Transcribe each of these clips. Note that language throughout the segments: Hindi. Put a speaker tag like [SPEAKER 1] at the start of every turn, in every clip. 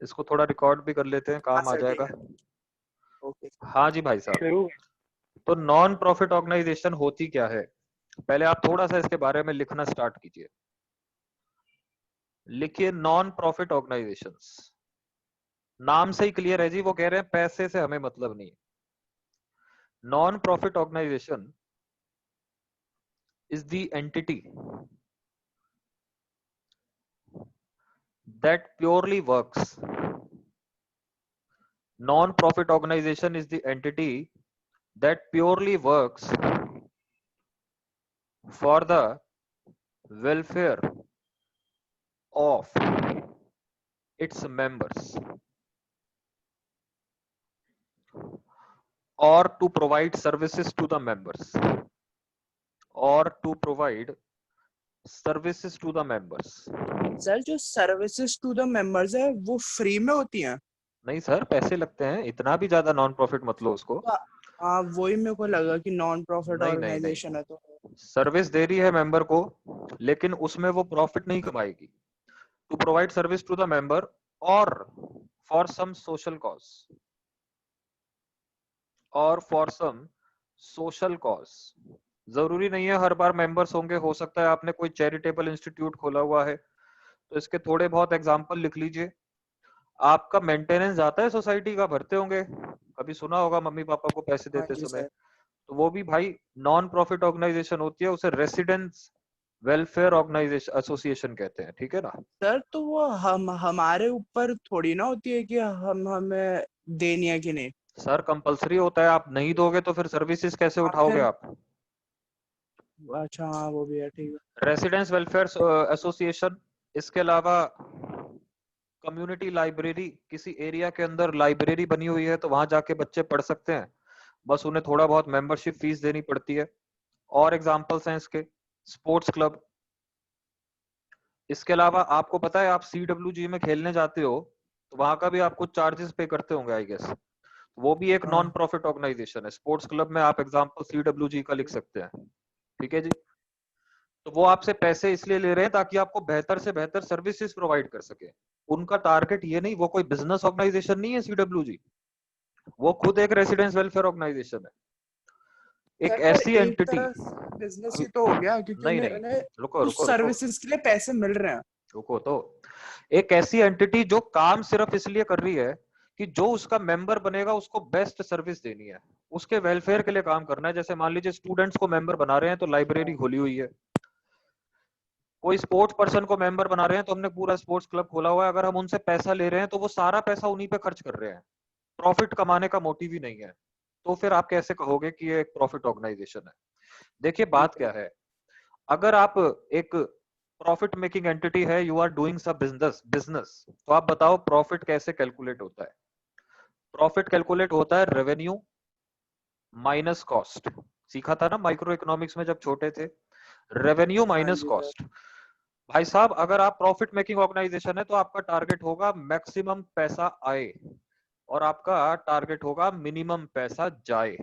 [SPEAKER 1] इसको थोड़ा रिकॉर्ड भी कर लेते हैं,
[SPEAKER 2] हाँ
[SPEAKER 1] काम आ
[SPEAKER 2] सर, ठीक
[SPEAKER 1] जाएगा।
[SPEAKER 2] है। ओके।
[SPEAKER 1] हाँ जी भाई साहब,
[SPEAKER 2] शुरू।
[SPEAKER 1] तो नॉन प्रॉफिट ऑर्गेनाइजेशन होती क्या है, पहले आप थोड़ा सा इसके बारे में लिखना स्टार्ट कीजिए। लिखिए नॉन प्रॉफिट ऑर्गेनाइजेशंस। नाम से ही क्लियर है जी, वो कह रहे हैं पैसे से हमें मतलब नहीं। Non profit organisation is the entity that purely works. Non-profit organization is the entity that purely works for the welfare of its members or to provide services to the members or to provide services to the members.
[SPEAKER 2] Sir जो सर्विसेज टू द मेंबर्स है वो फ्री में होती हैं?
[SPEAKER 1] नहीं सर, पैसे लगते हैं, इतना भी ज्यादा नॉन प्रॉफिट मत लो उसको।
[SPEAKER 2] तो हाँ, वही मेरे को लगा कि नॉन प्रॉफिट
[SPEAKER 1] नहीं नहीं नहीं,
[SPEAKER 2] ऑर्गेनाइजेशन है तो।
[SPEAKER 1] सर्विस दे रही है मेंबर को, लेकिन उसमें वो प्रॉफिट नहीं कमाएगी। To provide service to the member और फॉर सम सोशल कॉज, और फॉर सम सोशल कॉज। जरूरी नहीं है हर बार मेंबर्स होंगे, हो सकता है आपने कोई चैरिटेबल इंस्टीट्यूट खोला हुआ है, तो इसके थोड़े बहुत एग्जांपल लिख लीजिए। आपका मेंटेनेंस जाता है सोसाइटी का, भरते होंगे, कभी सुना होगा मम्मी पापा को पैसे
[SPEAKER 2] हाँ
[SPEAKER 1] देते
[SPEAKER 2] जी
[SPEAKER 1] समय,
[SPEAKER 2] सर।
[SPEAKER 1] तो वो भी भाई नॉन प्रॉफिट ऑर्गेनाइजेशन होती है, उसे रेसिडेंस वेलफेयर ऑर्गेनाइजेशन एसोसिएशन कहते हैं, ठीक है ना।
[SPEAKER 2] सर तो वो हम हमारे ऊपर थोड़ी ना होती है कि हम हमें देनी है कि नहीं।
[SPEAKER 1] सर कंपलसरी होता है, आप नहीं दोगे तो फिर सर्विसेज कैसे
[SPEAKER 2] हाँ
[SPEAKER 1] उठाओगे
[SPEAKER 2] फिर।
[SPEAKER 1] आप।
[SPEAKER 2] अच्छा हाँ, वो भी है, ठीक है।
[SPEAKER 1] रेसिडेंस वेलफेयर एसोसिएशन, इसके अलावा कम्युनिटी लाइब्रेरी, किसी एरिया के अंदर लाइब्रेरी बनी हुई है तो वहां जाके बच्चे पढ़ सकते हैं, बस उन्हें थोड़ा बहुत मेंबरशिप फीस देनी पड़ती है। और एग्जांपल्स हैं इसके, स्पोर्ट्स क्लब। इसके अलावा आपको पता है, आप CWG में खेलने जाते हो तो वहां का भी आपको चार्जेस पे करते होंगे आई गेस, वो भी एक नॉन
[SPEAKER 2] हाँ।
[SPEAKER 1] प्रॉफिट ऑर्गेनाइजेशन है। स्पोर्ट्स क्लब में आप एग्जांपल CWG का लिख सकते हैं, ठीक है जी। तो वो आपसे पैसे इसलिए ले रहे हैं ताकि आपको बेहतर से बेहतर सर्विसेज प्रोवाइड कर सके। उनका टारगेट ये नहीं, वो कोई बिजनेस ऑर्गेनाइजेशन नहीं है CWG, वो खुद एक रेसिडेंस वेलफेयर ऑर्गेनाइजेशन है, एक
[SPEAKER 2] सर पर
[SPEAKER 1] ऐसी
[SPEAKER 2] एक
[SPEAKER 1] एंटिटी।
[SPEAKER 2] तरह बिजनेस ही तो हो गया, क्योंकि
[SPEAKER 1] नहीं
[SPEAKER 2] उन्हें
[SPEAKER 1] नहीं,
[SPEAKER 2] उन्हें
[SPEAKER 1] रुको
[SPEAKER 2] उस
[SPEAKER 1] रुको रुको
[SPEAKER 2] सर्विसेज के लिए पैसे मिल रहे हैं।
[SPEAKER 1] रुको तो, एक ऐसी एंटिटी जो काम सिर्फ इसलिए कर रही है कि जो उसका मेंबर बनेगा उसको बेस्ट सर्विस देनी है, उसके वेलफेयर के लिए काम करना है। जैसे मान लीजिए स्टूडेंट्स को मेंबर बना रहे हैं तो लाइब्रेरी
[SPEAKER 2] हाँ।
[SPEAKER 1] खोली हुई है, कोई स्पोर्ट्स पर्सन को मेंबर बना रहे हैं तो हमने पूरा स्पोर्ट्स क्लब खोला हुआ है, अगर हम उनसे पैसा ले रहे हैं तो वो सारा पैसा उन्हीं पे खर्च कर रहे हैं, प्रॉफिट कमाने का मोटिव ही नहीं है। तो फिर आप कैसे कहोगे कि ये एक प्रॉफिट ऑर्गेनाइजेशन है। देखिए
[SPEAKER 2] ठीक
[SPEAKER 1] बात
[SPEAKER 2] है।
[SPEAKER 1] क्या है, अगर आप एक प्रॉफिट मेकिंग एंटिटी है, you are doing some business business, तो आप बताओ प्रॉफिट कैसे कैलकुलेट होता है। प्रॉफिट कैलकुलेट होता है रेवेन्यू माइनस कॉस्ट। सीखा था ना माइक्रो इकोनॉमिक्स में जब छोटे थे, रेवेन्यू
[SPEAKER 2] हाँ
[SPEAKER 1] माइनस
[SPEAKER 2] जी सर।
[SPEAKER 1] कॉस्ट। भाई साहब अगर आप प्रॉफिट मेकिंग ऑर्गेनाइजेशन है तो आपका टारगेट होगा मैक्सिमम पैसा आए, और आपका टारगेट होगा मिनिमम पैसा जाए।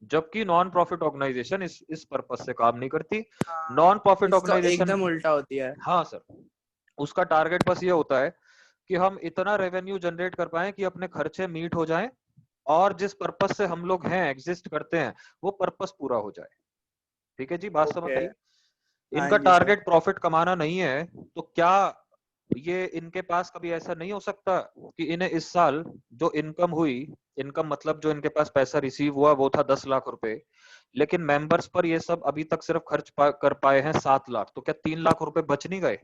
[SPEAKER 1] जबकि नॉन प्रॉफिट ऑर्गेनाइजेशन इस पर्पस से काम नहीं करती।
[SPEAKER 2] हाँ,
[SPEAKER 1] नॉन प्रॉफिट
[SPEAKER 2] इसका
[SPEAKER 1] ऑर्गेनाइजेशन,
[SPEAKER 2] एकदम उल्टा होती है।
[SPEAKER 1] हाँ सर, उसका टारगेट बस ये होता है कि हम इतना रेवेन्यू जनरेट कर पाए कि अपने खर्चे मीट हो जाएं, और जिस पर्पस से हम लोग हैं, एग्जिस्ट करते हैं, वो पर्पस पूरा हो जाए। ठीक है जी, बात समझ
[SPEAKER 2] ओके।
[SPEAKER 1] आई।
[SPEAKER 2] हाँ
[SPEAKER 1] इनका
[SPEAKER 2] जी सर।
[SPEAKER 1] टारगेट प्रॉफिट कमाना नहीं है, तो क्या ये इनके पास कभी ऐसा नहीं हो सकता कि इन्हें इस साल जो इनकम हुई, इनकम मतलब जो इनके पास पैसा रिसीव हुआ वो था 10 लाख रुपए, लेकिन मेंबर्स पर ये सब अभी तक सिर्फ कर पाए हैं 7 लाख, तो क्या 3 लाख रुपए बच नहीं गए।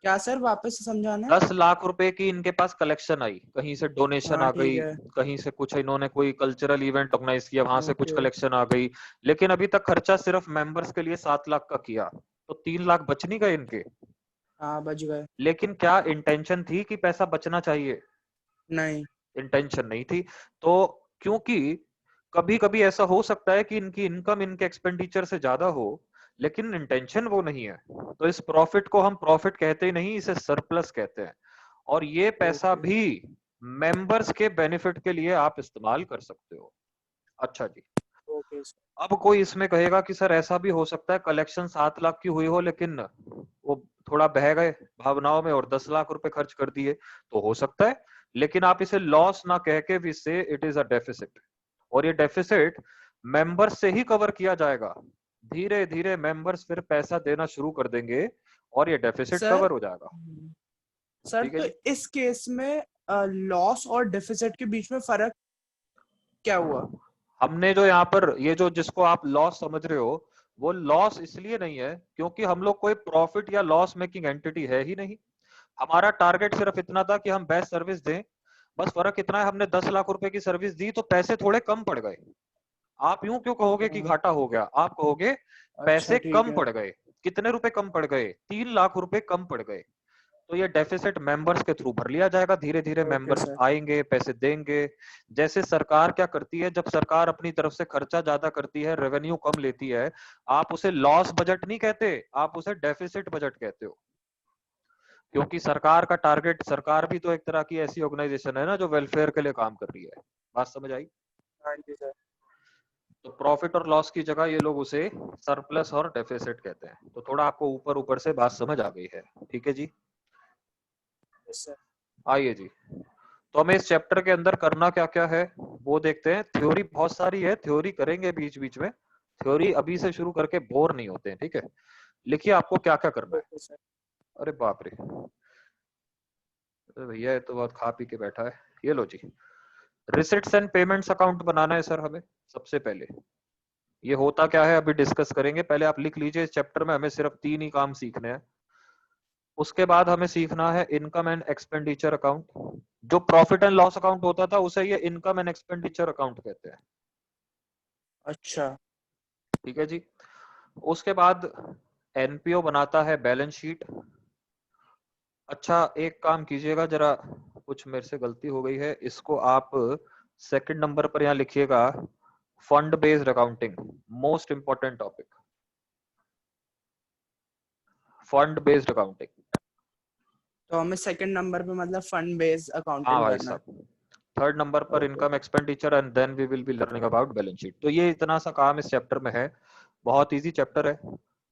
[SPEAKER 2] क्या सर, वापस से समझाना।
[SPEAKER 1] 10 लाख रुपए की इनके पास कलेक्शन आई, कहीं से डोनेशन
[SPEAKER 2] हाँ
[SPEAKER 1] आ
[SPEAKER 2] ठीक
[SPEAKER 1] गई,
[SPEAKER 2] है।
[SPEAKER 1] कहीं से कुछ इन्होंने कोई कल्चरल इवेंट ऑर्गेनाइज किया, वहां से कुछ
[SPEAKER 2] ओके।
[SPEAKER 1] कलेक्शन आ गई, लेकिन अभी तक खर्चा सिर्फ मेंबर्स के लिए 7 लाख का किया, तो 3 लाख बच नहीं गए इनके।
[SPEAKER 2] हाँ, बच गए।
[SPEAKER 1] लेकिन क्या इंटेंशन थी कि पैसा बचना चाहिए।
[SPEAKER 2] नहीं।
[SPEAKER 1] इंटेंशन नहीं थी। तो क्योंकि कभी कभी ऐसा हो सकता है कि इनकी इनकम इनके एक्सपेंडिचर से ज्यादा हो, लेकिन इंटेंशन वो नहीं है, तो इस प्रॉफिट को हम प्रॉफिट कहते ही नहीं, इसे सरप्लस कहते हैं। और ये पैसा
[SPEAKER 2] ओके।
[SPEAKER 1] भी मेंबर्स के बेनिफिट के लिए आप इस्तेमाल कर सकते हो। अच्छा जी,
[SPEAKER 2] ओके सर।
[SPEAKER 1] अब कोई इसमें कहेगा कि सर ऐसा भी हो सकता है कलेक्शन 7 लाख की हुई हो लेकिन वो थोड़ा बह गए भावनाओं में और 10 लाख रुपए खर्च कर दिए, तो हो सकता है, लेकिन आप इसे लॉस ना कह के भी से इट इज अ डेफिसिट, और ये डेफिसिट मेंबर्स से ही कवर किया जाएगा। धीरे धीरे मेंबर्स फिर पैसा देना शुरू कर देंगे और ये डेफिसिट
[SPEAKER 2] सर
[SPEAKER 1] कवर हो जाएगा।
[SPEAKER 2] सर
[SPEAKER 1] ठीक है
[SPEAKER 2] तो
[SPEAKER 1] जी।
[SPEAKER 2] इस केस में लॉस और डेफिसिट के बीच में फर्क क्या हुआ?
[SPEAKER 1] हमने जो यहाँ पर ये जो जिसको आप लॉस समझ रहे हो, वो लॉस इसलिए नहीं है क्योंकि हम लोग कोई प्रॉफिट या लॉस मेकिंग एंटिटी है ही नहीं। हमारा टारगेट सिर्फ इतना था कि हम बेस्ट सर्विस दें। बस फर्क इतना है, हमने 10 लाख रुपए की सर्विस दी तो पैसे थोड़े कम पड़ गए। आप यूं क्यों कहोगे कि
[SPEAKER 2] हाँ,
[SPEAKER 1] घाटा हो गया, आप कहोगे
[SPEAKER 2] अच्छा
[SPEAKER 1] पैसे
[SPEAKER 2] ठीक
[SPEAKER 1] कम
[SPEAKER 2] है।
[SPEAKER 1] पड़ गए। कितने रुपए कम पड़ गए? 3 लाख रुपए कम पड़ गए। तो ये डेफिसिट मेंबर्स के थ्रू भर लिया जाएगा, धीरे धीरे
[SPEAKER 2] ओके
[SPEAKER 1] मेंबर्स
[SPEAKER 2] सर।
[SPEAKER 1] आएंगे, पैसे देंगे। जैसे सरकार क्या करती है, जब सरकार अपनी तरफ से खर्चा ज्यादा करती है, रेवेन्यू कम लेती है, आप उसे लॉस बजट नहीं कहते, आप उसे डेफिसिट बजट कहते हो। क्योंकि सरकार का टारगेट, सरकार भी तो एक तरह की ऐसी ऑर्गेनाइजेशन है ना जो वेलफेयर के लिए काम कर रही है। बात समझ आई?
[SPEAKER 2] हाँ जी सर।
[SPEAKER 1] तो प्रॉफिट और लॉस की जगह ये लोग उसे सरप्लस और डेफिसिट कहते हैं। तो थोड़ा आपको ऊपर ऊपर से बात समझ आ गई है। ठीक है जी।
[SPEAKER 2] Yes sir.
[SPEAKER 1] आइए जी, तो हमें इस चैप्टर के अंदर करना क्या क्या है वो देखते हैं। थ्योरी बहुत सारी है, थ्योरी करेंगे बीच बीच में। थ्योरी अभी से शुरू करके बोर नहीं होते हैं, ठीक है। लिखिए आपको क्या क्या करना है।
[SPEAKER 2] Okay sir.
[SPEAKER 1] अरे बाप रे, अरे भैया ये तो बहुत खा पी के बैठा है। ये लो जी, रिसिट्स एंड पेमेंट्स अकाउंट बनाना है सर हमें। सबसे पहले ये होता क्या है अभी डिस्कस करेंगे, पहले आप लिख लीजिए, इस चैप्टर में हमें सिर्फ 3 ही काम सीखने हैं। उसके बाद हमें सीखना है इनकम एंड एक्सपेंडिचर अकाउंट। जो प्रॉफिट एंड लॉस अकाउंट होता था उसे ये इनकम एंड एक्सपेंडिचर अकाउंट कहते हैं।
[SPEAKER 2] अच्छा।
[SPEAKER 1] ठीक है जी। उसके बाद एनपीओ बनाता है बैलेंस शीट। अच्छा एक काम कीजिएगा जरा, कुछ मेरे से गलती हो गई है, इसको आप सेकंड नंबर पर यहाँ लिखिएगा, fund based accounting, most important topic, fund based accounting.
[SPEAKER 2] तो हमें सेकंड नंबर पे मतलब फंड बेस्ड
[SPEAKER 1] हाँ
[SPEAKER 2] अकाउंटिंग
[SPEAKER 1] भाई
[SPEAKER 2] करना है।
[SPEAKER 1] साहब, थर्ड नंबर पर
[SPEAKER 2] okay.
[SPEAKER 1] Income expenditure and then we will be learning about balance sheet. तो ये इतना सा काम इस चैप्टर में है, बहुत इजी चैप्टर है।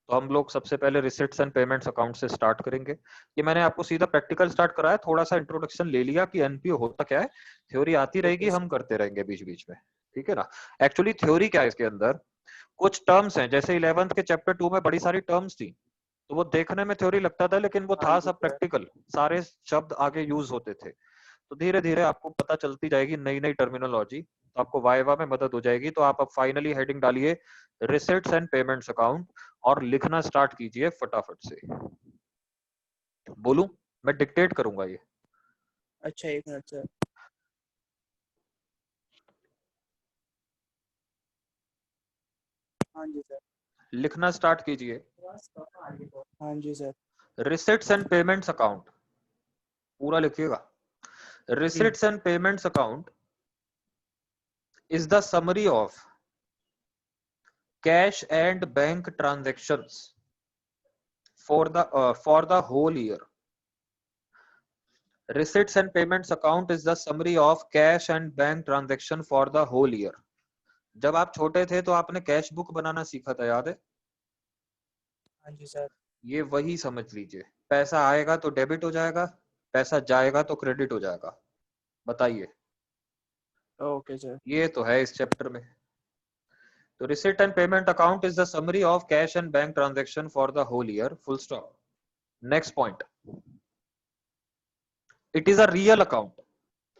[SPEAKER 1] तो हम लोग सबसे पहले रिसिट्स एंड पेमेंट्स अकाउंट से स्टार्ट करेंगे। ये मैंने आपको सीधा प्रैक्टिकल स्टार्ट कराया, थोड़ा सा इंट्रोडक्शन ले लिया कि एनपीओ होता क्या है। थ्योरी आती रहेगी,
[SPEAKER 2] ओके
[SPEAKER 1] हम
[SPEAKER 2] सर।
[SPEAKER 1] करते रहेंगे बीच बीच में। ठीक है ना। एक्चुअली थ्योरी क्या है इसके अंदर, कुछ टर्म्स हैं, जैसे 11th के चैप्टर 2 में बड़ी सारी टर्म्स थी, तो वो देखने में थ्योरी लगता था लेकिन वो
[SPEAKER 2] हाँ
[SPEAKER 1] था
[SPEAKER 2] जी
[SPEAKER 1] सब
[SPEAKER 2] सर।
[SPEAKER 1] प्रैक्टिकल, सारे शब्द आगे यूज होते थे। तो धीरे धीरे आपको पता चलती जाएगी नई नई टर्मिनोलॉजी, तो आपको वाइवा में मदद हो जाएगी। तो आप अब फाइनली हेडिंग डालिए रिसिट्स एंड पेमेंट्स अकाउंट और लिखना स्टार्ट कीजिए फटाफट से। बोलूं, मैं डिक्टेट करूंगा ये।
[SPEAKER 2] अच्छा एक मिनट सर। हाँ जी सर।
[SPEAKER 1] लिखना स्टार्ट कीजिए,
[SPEAKER 2] हाँ जी sir.
[SPEAKER 1] Receipts and payments account, पूरा लिखिएगा।
[SPEAKER 2] जी।
[SPEAKER 1] Receipts and payments account is the summary of cash and bank transactions for the whole year. Receipts and payments account is the summary of cash and bank transaction for the whole year. जब आप छोटे थे तो आपने कैश बुक बनाना सीखा था, याद है?
[SPEAKER 2] हाँ जी सर।
[SPEAKER 1] ये वही समझ लीजिए, पैसा आएगा तो डेबिट हो जाएगा, पैसा जाएगा तो क्रेडिट हो जाएगा। बताइए,
[SPEAKER 2] ओके सर।
[SPEAKER 1] ये तो है इस चैप्टर में। तो receipt and payment account is the summary of cash and bank transaction for the whole year, full stop. Next point, it is a real account.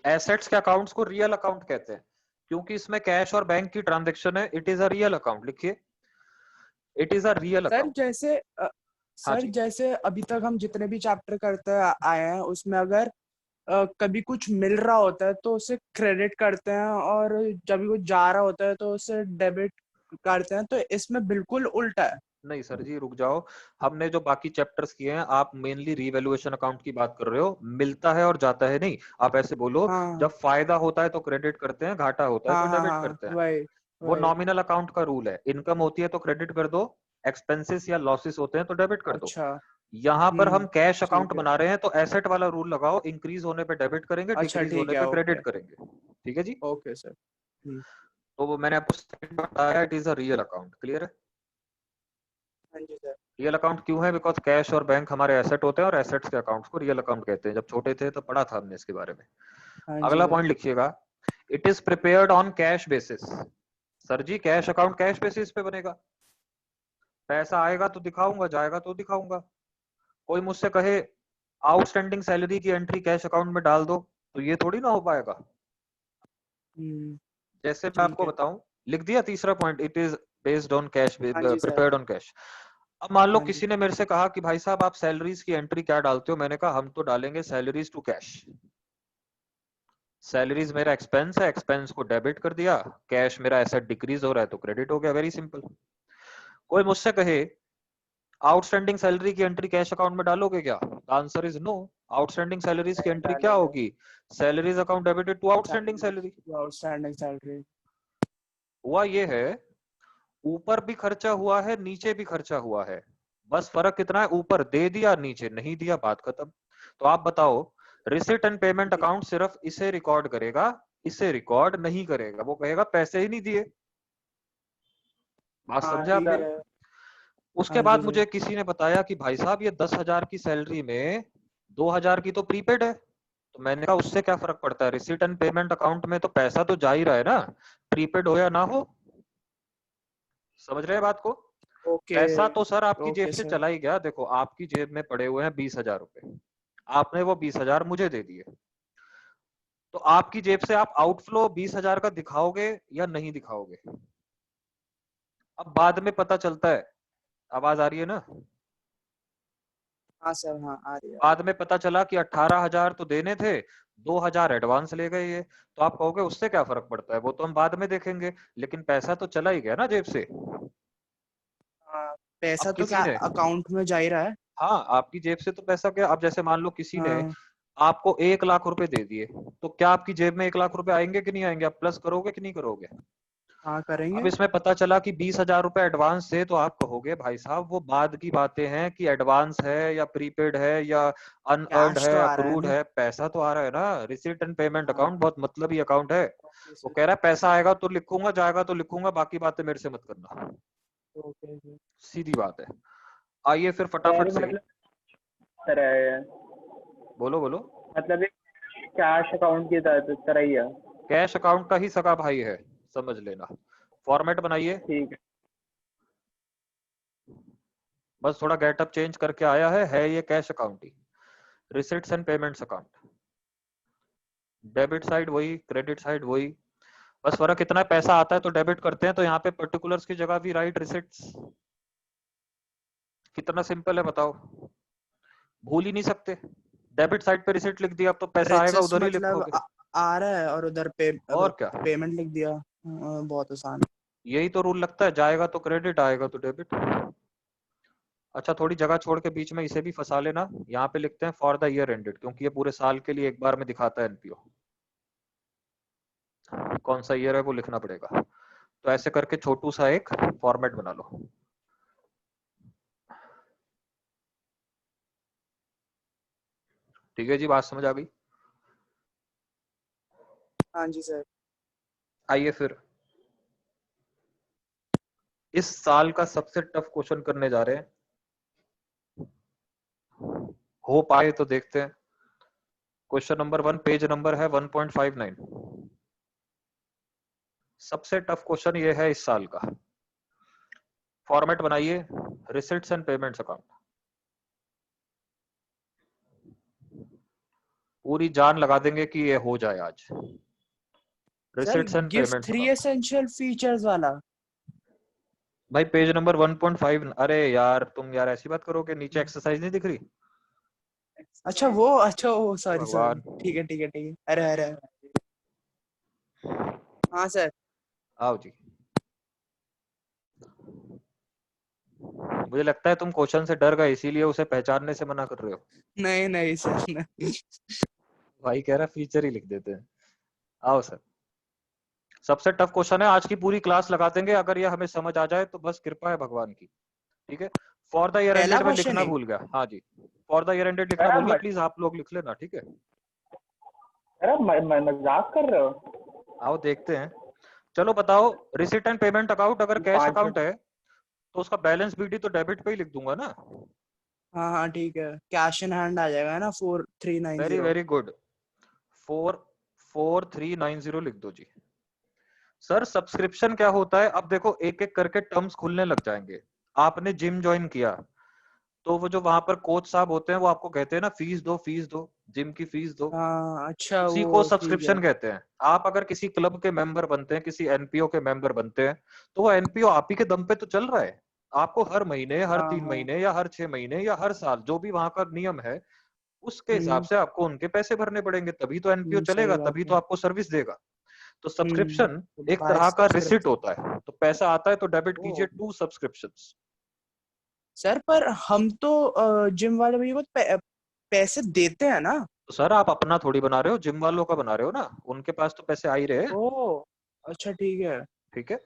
[SPEAKER 1] Assets के अकाउंट्स को रियल अकाउंट कहते हैं क्योंकि इसमें कैश और बैंक की ट्रांजैक्शन है। It is a real account, लिखिए, it is a real
[SPEAKER 2] sir
[SPEAKER 1] account.
[SPEAKER 2] जैसे
[SPEAKER 1] हाँ
[SPEAKER 2] सर
[SPEAKER 1] जी,
[SPEAKER 2] जैसे अभी तक हम जितने भी चैप्टर करते आए हैं उसमें अगर कभी कुछ मिल रहा होता है तो उसे क्रेडिट करते हैं और जब भी कुछ जा रहा होता है तो उसे डेबिट करते हैं, तो इसमें बिल्कुल उल्टा है।
[SPEAKER 1] नहीं सर जी रुक जाओ, हमने जो बाकी चैप्टर्स किए हैं, आप मेनली रिवैल्यूएशन अकाउंट की बात कर रहे हो, मिलता है और जाता है नहीं। आप ऐसे बोलो,
[SPEAKER 2] हाँ
[SPEAKER 1] जब फायदा होता है तो क्रेडिट करते हैं, घाटा होता है
[SPEAKER 2] हाँ
[SPEAKER 1] तो
[SPEAKER 2] हाँ
[SPEAKER 1] डेबिट
[SPEAKER 2] हाँ
[SPEAKER 1] करते हैं।
[SPEAKER 2] वही
[SPEAKER 1] वो
[SPEAKER 2] वही।
[SPEAKER 1] नॉमिनल अकाउंट का रूल है, इनकम होती है तो क्रेडिट कर दो, एक्सपेंसेस या लॉसेस होते हैं तो डेबिट कर दो।
[SPEAKER 2] अच्छा।
[SPEAKER 1] यहाँ पर हम कैश अकाउंट
[SPEAKER 2] ठीक है।
[SPEAKER 1] बना रहे हैं तो एसेट वाला रूल लगाओ, इंक्रीज होने पे डेबिट करेंगे,
[SPEAKER 2] अच्छा
[SPEAKER 1] डिक्रीज
[SPEAKER 2] ठीक
[SPEAKER 1] होने
[SPEAKER 2] है।
[SPEAKER 1] पे
[SPEAKER 2] ओके।
[SPEAKER 1] क्रेडिट करेंगे। ठीक है जी।
[SPEAKER 2] Okay sir. हम्म।
[SPEAKER 1] तो वो मैंने आपको statement बताया, it is a real account. Clear है?
[SPEAKER 2] हाँ जी सर।
[SPEAKER 1] रियल अकाउंट क्यों है? बिकॉज कैश और बैंक हमारे एसेट होते हैं और एसेट्स के अकाउंट्स को रियल अकाउंट कहते हैं। जब छोटे थे तो पढ़ा था हमने इसके बारे में।
[SPEAKER 2] हाँ जी
[SPEAKER 1] अगला
[SPEAKER 2] सर।
[SPEAKER 1] पॉइंट लिखिएगा, it is prepared on cash basis. Sir जी कैश अकाउंट कैश बेसिस पे बनेगा, पैसा आएगा तो दिखाऊंगा, जाएगा तो दिखाऊंगा। कोई मुझसे कहे आउटस्टैंडिंग सैलरी की एंट्री कैश अकाउंट में डाल दो, तो ये थोड़ी ना हो पाएगा।
[SPEAKER 2] हम्म,
[SPEAKER 1] जैसे मैं
[SPEAKER 2] ठीक
[SPEAKER 1] आपको
[SPEAKER 2] है।
[SPEAKER 1] बताऊं, लिख दिया तीसरा point, it is based on cash,
[SPEAKER 2] हाँ जी सर।
[SPEAKER 1] Prepared on cash. अब मान लो
[SPEAKER 2] हाँ जी।
[SPEAKER 1] किसी ने मेरे से कहा कि भाई साहब आप सैलरीज की एंट्री क्या डालते हो? मैंने कहा हम तो डालेंगे सैलरीज टू कैश। सैलरीज मेरा एक्सपेंस है, एक्सपेंस को डेबिट कर दिया, कैश मेरा एसेट डिक्रीज हो रहा है तो क्रेडिट हो गया, वेरी सिंपल। कोई मुझसे कहे आउटस्टैंडिंग सैलरी की एंट्री कैश अकाउंट में डालोगे क्या? Answer is no. Outstanding salaries की
[SPEAKER 2] नहीं
[SPEAKER 1] एंट्री क्या
[SPEAKER 2] डालेंगे।
[SPEAKER 1] होगी? Salaries account debited to outstanding salary.
[SPEAKER 2] Outstanding salary.
[SPEAKER 1] हुआ ये है, ऊपर भी खर्चा हुआ है, नीचे भी खर्चा हुआ है, बस फर्क कितना है, ऊपर दे दिया नीचे नहीं दिया, बात खत्म। तो आप बताओ, रिसिट एंड पेमेंट अकाउंट सिर्फ इसे रिकॉर्ड करेगा, इसे रिकॉर्ड नहीं करेगा। वो कहेगा पैसे ही नहीं दिए। बात
[SPEAKER 2] हाँ
[SPEAKER 1] समझे आप
[SPEAKER 2] ठीक
[SPEAKER 1] मेरी?
[SPEAKER 2] है।
[SPEAKER 1] उसके
[SPEAKER 2] हाँ जी
[SPEAKER 1] बाद
[SPEAKER 2] सर।
[SPEAKER 1] मुझे किसी ने बताया कि भाई साहब ये 10,000 की सैलरी में 2,000 की तो प्रीपेड है। तो मैंने कहा उससे क्या फर्क पड़ता है, रिसिट एंड पेमेंट अकाउंट में तो पैसा तो जा ही रहा है ना, प्रीपेड हो या ना हो। समझ रहे हैं बात को?
[SPEAKER 2] ओके।
[SPEAKER 1] पैसा तो सर आपकी जेब
[SPEAKER 2] ओके
[SPEAKER 1] से
[SPEAKER 2] सर।
[SPEAKER 1] चला ही गया। देखो आपकी जेब में पड़े हुए हैं 20,000 रुपए, आपने वो 20,000 मुझे दे दिए, तो आपकी जेब से आप आउटफ्लो 20,000 का दिखाओगे या नहीं दिखाओगे? अब बाद में पता चलता है, आवाज आ रही है ना?
[SPEAKER 2] हाँ सर, हाँ आ रही है।
[SPEAKER 1] बाद में पता चला कि 18,000 तो देने थे, 2,000 एडवांस ले गए ये। तो आप कहोगे उससे क्या फर्क पड़ता है, वो तो हम बाद में देखेंगे, लेकिन पैसा तो चला ही गया ना जेब से।
[SPEAKER 2] हाँ, पैसा
[SPEAKER 1] अब
[SPEAKER 2] तो क्या
[SPEAKER 1] किसी ने,
[SPEAKER 2] अकाउंट में जा ही रहा है।
[SPEAKER 1] हाँ आपकी जेब से तो पैसा गया। अब जैसे मान लो किसी ने
[SPEAKER 2] हाँ।
[SPEAKER 1] आपको 1 लाख रुपए दे दिए, तो क्या आपकी जेब में 1 लाख रुपए आएंगे कि नहीं आएंगे? आप प्लस करोगे कि नहीं करोगे?
[SPEAKER 2] हाँ
[SPEAKER 1] अब
[SPEAKER 2] करेंगे।
[SPEAKER 1] इसमें पता चला कि 20,000 रुपए एडवांस थे, तो आप कहोगे भाई साहब वो बाद की बातें हैं कि एडवांस है या प्रीपेड है या अनअर्न्ड
[SPEAKER 2] कैश
[SPEAKER 1] है,
[SPEAKER 2] तो आ रहा है
[SPEAKER 1] अक्रूड
[SPEAKER 2] ना।
[SPEAKER 1] है, पैसा तो आ रहा है ना। रिसीट एंड पेमेंट
[SPEAKER 2] हाँ।
[SPEAKER 1] अकाउंट बहुत मतलबी अकाउंट है।
[SPEAKER 2] ओके
[SPEAKER 1] वो
[SPEAKER 2] सर।
[SPEAKER 1] कह रहा है पैसा आएगा तो लिखूंगा, जाएगा तो लिखूंगा, बाकी बातें मेरे से मत करना।
[SPEAKER 2] Okay sir.
[SPEAKER 1] सीधी बात है। आइए फिर
[SPEAKER 3] सर
[SPEAKER 1] फटाफट से,
[SPEAKER 3] मतलब तरह है,
[SPEAKER 1] बोलो बोलो।
[SPEAKER 3] मतलब एक कैश अकाउंट की तरह ही है।
[SPEAKER 1] कैश अकाउंट का ही सगा भाई है, समझ लेना। फॉर्मेट बनाइए,
[SPEAKER 3] ठीक है।
[SPEAKER 1] बस थोड़ा गेटअप चेंज करके आया है ये cash account he. Receipts and payments account, debit side वही, क्रेडिट साइड वही, बस फर्क इतना है, पैसा आता है तो डेबिट करते हैं, तो यहाँ पे पर्टिकुलर्स की जगह भी राइट रिसिट्स। कितना सिंपल है बताओ, भूल ही नहीं सकते। डेबिट साइड पे रिसिट लिख दिया, अब तो पैसा आएगा
[SPEAKER 2] रिचेस
[SPEAKER 1] उधर ही
[SPEAKER 2] मतलब
[SPEAKER 1] लिखोगे।
[SPEAKER 2] आ रहा है और उधर पे
[SPEAKER 1] और क्या,
[SPEAKER 2] पेमेंट लिख दिया। बहुत आसान।
[SPEAKER 1] यही तो रूल लगता है, जाएगा तो क्रेडिट आएगा तो डेबिट। अच्छा थोड़ी जगह छोड़ के बीच में इसे भी फंसा लेना, यहाँ पे लिखते हैं फॉर द ईयर एंडेड, क्योंकि ये पूरे साल के लिए एक बार में दिखाता है एनपीओ। कौन सा ईयर है वो लिखना पड़ेगा। तो ऐसे करके छोटू सा एक फॉर्मेट बना लो। ठीक है जी, बात समझ आ गई?
[SPEAKER 2] हाँ जी सर।
[SPEAKER 1] आइए फिर इस साल का सबसे टफ क्वेश्चन करने जा रहे हैं, हो पाए तो देखते हैं। क्वेश्चन नंबर 1, पेज नंबर है 1.59। सबसे टफ क्वेश्चन ये है इस साल का। फॉर्मेट बनाइए, रिसिट्स एंड पेमेंट्स अकाउंट। पूरी जान लगा देंगे कि ये हो जाए आज।
[SPEAKER 2] Sir
[SPEAKER 1] receipts and
[SPEAKER 2] gift
[SPEAKER 1] payments
[SPEAKER 2] 3
[SPEAKER 1] account.
[SPEAKER 2] Essential features वाला।
[SPEAKER 1] भाई पेज नंबर 1.5। अरे यार तुम यार ऐसी बात करो कि नीचे एक्सरसाइज नहीं दिख रही?
[SPEAKER 2] अच्छा वो
[SPEAKER 1] हे
[SPEAKER 2] सॉरी सॉरी,
[SPEAKER 1] भगवान,
[SPEAKER 2] ठीक है ठीक है ठीक है। अरे अरे। हाँ सर।
[SPEAKER 1] आओ जी। मुझे लगता है तुम क्वेश्चन से डर गए, इसीलिए उसे पहचानने से मना कर रहे हो।
[SPEAKER 2] नहीं नहीं सर नहीं।
[SPEAKER 1] भाई कह रहा फीचर ही लिख देते हैं। आओ सर, सबसे टफ क्वेश्चन है, आज की पूरी क्लास लगा देंगे, अगर ये हमें समझ आ जाए तो बस कृपा है भगवान की। ठीक है, फॉर द ईयर
[SPEAKER 2] पहला
[SPEAKER 1] एंडेड में
[SPEAKER 2] क्वेश्चन
[SPEAKER 1] लिखना
[SPEAKER 2] है।
[SPEAKER 1] भूल गया। हाँ जी, फॉर द ईयर एंडेड लिखना
[SPEAKER 3] अरे
[SPEAKER 1] भूल गया, प्लीज आप लोग लिख लेना, ठीक है?
[SPEAKER 3] अरे मजाक कर रहे हो?
[SPEAKER 1] आओ देखते हैं। चलो बताओ, रिसिट एंड पेमेंट अकाउंट अगर कैश
[SPEAKER 3] 5
[SPEAKER 1] अकाउंट है तो उसका बैलेंस बीटी तो डेबिट पे ही लिख दूंगा ना।
[SPEAKER 2] हाँ हाँ ठीक है, कैश इन हैंड आ जाएगा ना
[SPEAKER 1] वेरी
[SPEAKER 2] 4390।
[SPEAKER 1] वेरी गुड, 4390 लिख दो जी। सर सब्सक्रिप्शन क्या होता है, अब देखो एक एक करके टर्म्स खुलने लग जाएंगे। आपने जिम ज्वाइन किया तो वो जो वहां पर कोच साहब होते हैं वो आपको कहते हैं ना फीस दो, जिम की फीस दो,
[SPEAKER 2] हाँ अच्छा,
[SPEAKER 1] उसी को
[SPEAKER 2] वो ठीक है।
[SPEAKER 1] सब्सक्रिप्शन कहते हैं। आप अगर किसी क्लब के मेंबर बनते हैं, किसी एनपीओ के मेंबर बनते हैं, तो वो एनपीओ आप ही के दम पे तो चल रहा है। आपको हर महीने, हर
[SPEAKER 2] हाँ
[SPEAKER 1] 3 महीने या हर 6 महीने या हर साल जो भी वहां का नियम है उसके हिसाब
[SPEAKER 2] हम्म
[SPEAKER 1] से आपको उनके पैसे भरने पड़ेंगे, तभी तो एनपीओ
[SPEAKER 2] सही
[SPEAKER 1] चलेगा,
[SPEAKER 2] बात
[SPEAKER 1] तभी तो
[SPEAKER 2] है।
[SPEAKER 1] आपको सर्विस देगा। तो सब्सक्रिप्शन
[SPEAKER 2] तो
[SPEAKER 1] एक
[SPEAKER 2] बाय
[SPEAKER 1] तरह का रिसिट
[SPEAKER 2] सब्सक्रिप्शन।
[SPEAKER 1] होता है, तो पैसा आता है तो डेबिट कीजिए
[SPEAKER 2] ओ
[SPEAKER 1] टू सब्सक्रिप्शंस।
[SPEAKER 2] सर, पर हम तो जिम वाले भैया को पैसे देते हैं ना।
[SPEAKER 1] तो सर आप अपना थोड़ी बना रहे हो, जिम वालों का बना रहे हो ना, उनके पास तो पैसे आ ही रहे हैं।
[SPEAKER 2] ओ अच्छा ठीक है।
[SPEAKER 1] ठीक है,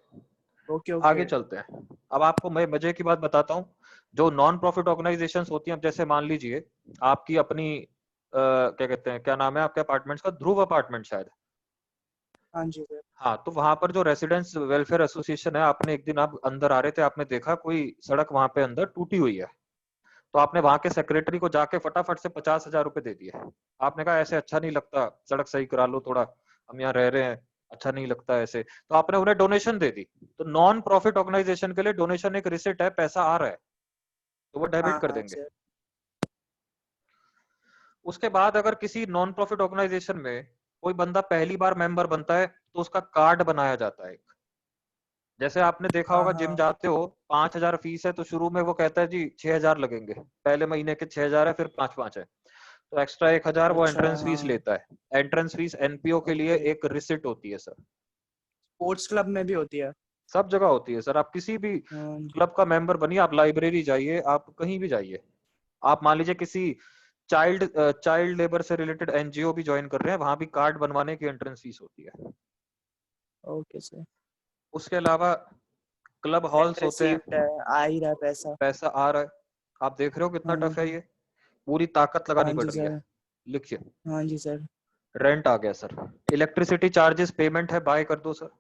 [SPEAKER 2] ओके
[SPEAKER 1] आगे
[SPEAKER 2] ओके।
[SPEAKER 1] चलते हैं। अब आपको मैं मजे की बात बताता हूँ। जो नॉन प्रॉफिट ऑर्गेनाइजेशंस होती हैं, अब जैसे मान लीजिए आपकी अपनी क्या कहते हैं, क्या नाम है आपके अपार्टमेंट्स का, ध्रुव अपार्टमेंट शायद।
[SPEAKER 2] हाँ जी सर।
[SPEAKER 1] हाँ, तो वहां पर जो रेसिडेंट्स वेलफेयर एसोसिएशन है, आपने एक दिन आप अंदर आ रहे थे, आपने देखा कोई सड़क वहां पे अंदर टूटी हुई है, तो आपने वहां के सेक्रेटरी को जाके फटाफट से 50,000 रुपए दे दिए। आपने कहा ऐसे अच्छा नहीं लगता, सड़क सही करा लो थोड़ा, हम यहाँ रह रहे हैं, अच्छा नहीं लगता ऐसे, तो आपने उन्हें डोनेशन दे दी। तो नॉन प्रॉफिट ऑर्गेनाइजेशन के लिए डोनेशन एक रिसिट है, पैसा आ रहा है, तो वो डेबिट
[SPEAKER 2] हाँ
[SPEAKER 1] कर
[SPEAKER 2] हाँ
[SPEAKER 1] देंगे।
[SPEAKER 2] सर।
[SPEAKER 1] उसके बाद अगर किसी नॉन प्रॉफिट ऑर्गेनाइजेशन में कोई बंदा पहली बार मेंबर बनता है तो उसका कार्ड बनाया जाता है। जैसे आपने देखा
[SPEAKER 2] हाँ
[SPEAKER 1] होगा, जिम
[SPEAKER 2] हाँ
[SPEAKER 1] जाते हो, 5,000 फीस है, तो शुरू में वो कहता है जी 6,000 लगेंगे, पहले महीने के 6,000 है, फिर 5,500 है, तो एक्स्ट्रा 1,000 वो
[SPEAKER 2] अच्छा
[SPEAKER 1] एंट्रेंस फीस
[SPEAKER 2] हाँ।
[SPEAKER 1] लेता है। एंट्रेंस फीस एनपीओ के लिए
[SPEAKER 2] ओके।
[SPEAKER 1] एक रिसिट होती है सर।
[SPEAKER 2] स्पोर्ट्स क्लब में भी होती है।
[SPEAKER 1] सब जगह होती है सर, आप किसी भी
[SPEAKER 2] हाँ जी।
[SPEAKER 1] क्लब का मेंबर बनिए, आप लाइब्रेरी जाइए, आप कहीं भी जाइए, आप मान लीजिए किसी चाइल्ड लेबर से रिलेटेड एनजीओ भी ज्वाइन कर रहे हैं, वहां भी कार्ड बनवाने की एंट्रेंस फीस होती है।
[SPEAKER 2] Okay sir.
[SPEAKER 1] उसके अलावा क्लब
[SPEAKER 2] नेट
[SPEAKER 1] हॉल्स होते
[SPEAKER 2] रिसीव्ड है,
[SPEAKER 1] हैं,
[SPEAKER 2] आ ही रहा है पैसा।
[SPEAKER 1] पैसा आ रहा है, आप देख रहे हो कितना
[SPEAKER 2] हाँ
[SPEAKER 1] टफ है
[SPEAKER 2] जी।
[SPEAKER 1] ये, पूरी ताकत लगानी
[SPEAKER 2] हाँ
[SPEAKER 1] पड़
[SPEAKER 2] जी
[SPEAKER 1] रही है।
[SPEAKER 2] सर।
[SPEAKER 1] लिखिए,
[SPEAKER 2] हाँ जी सर।
[SPEAKER 1] रेंट आ गया सर, इलेक्ट्रिसिटी चार्जेस पेमेंट है, बाय कर दो सर।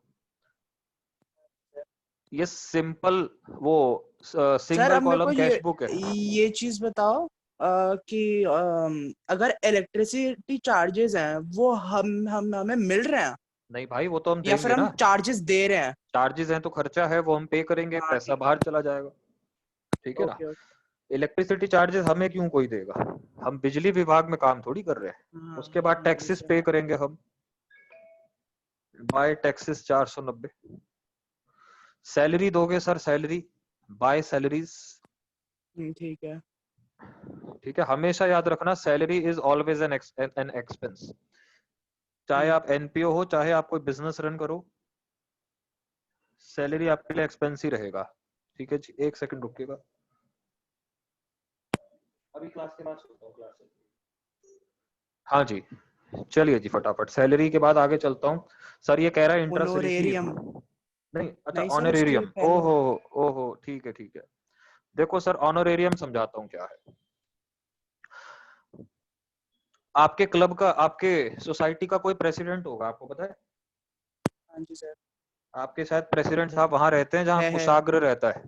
[SPEAKER 1] ये सिंपल वो
[SPEAKER 2] सर
[SPEAKER 1] सिंगल
[SPEAKER 2] अब मेरे को
[SPEAKER 1] कॉलम कैश बुक है।
[SPEAKER 2] ये चीज बताओ कि अगर इलेक्ट्रिसिटी चार्जेस हैं वो हम हमें मिल रहे हैं
[SPEAKER 1] नहीं भाई, वो तो हम
[SPEAKER 2] या फिर
[SPEAKER 1] देंगे
[SPEAKER 2] हम
[SPEAKER 1] ना,
[SPEAKER 2] चार्जेस दे रहे हैं।
[SPEAKER 1] चार्जेस हैं तो खर्चा है, वो हम पे करेंगे,
[SPEAKER 2] हाँ
[SPEAKER 1] पैसा
[SPEAKER 2] ठीक है।
[SPEAKER 1] बाहर चला जाएगा। ठीक है ना।
[SPEAKER 2] Okay okay.
[SPEAKER 1] इलेक्ट्रिसिटी चार्जेस हमें क्यों कोई देगा, हम बिजली विभाग में काम थोड़ी कर रहे हैं।
[SPEAKER 2] हाँ
[SPEAKER 1] उसके बाद
[SPEAKER 2] हाँ जी
[SPEAKER 1] टैक्सेस
[SPEAKER 2] सर।
[SPEAKER 1] पे करेंगे हम, बाय टैक्सेस 490। सैलरी दोगे सर, सैलरी, बाय सैलरीज।
[SPEAKER 2] ठीक है।
[SPEAKER 1] ठीक है, हमेशा याद रखना, salary is always an expense. चाहे
[SPEAKER 2] हम्म
[SPEAKER 1] आप एनपीओ हो, चाहे आप कोई बिजनेस रन करो, सैलरी आपके लिए एक्सपेंस ही रहेगा। ठीक है जी, एक सेकंड रुकिएगा, अभी क्लास के बाद सोता हूँ, क्लास से। हाँ जी, चलिए जी, फटाफट सैलरी के बाद आगे चलता हूँ। सर ये कह रहा है इंटरेस्ट रिसीव,
[SPEAKER 2] ओनोरेरियम।
[SPEAKER 1] नहीं अच्छा
[SPEAKER 2] नहीं सर, उसके
[SPEAKER 1] ऑनरेरियम,
[SPEAKER 2] पहले।
[SPEAKER 1] ओहो, ओहो ठीक है ठीक है। देखो सर, ऑनरेरियम समझाता हूँ क्या है। आपके क्लब का, आपके सोसाइटी का कोई प्रेसिडेंट होगा, आपको पता है,
[SPEAKER 2] हाँ जी सर।
[SPEAKER 1] आपके शायद प्रेसिडेंट साहब वहां रहते हैं जहाँ
[SPEAKER 2] है।
[SPEAKER 1] कुशाग्र रहता है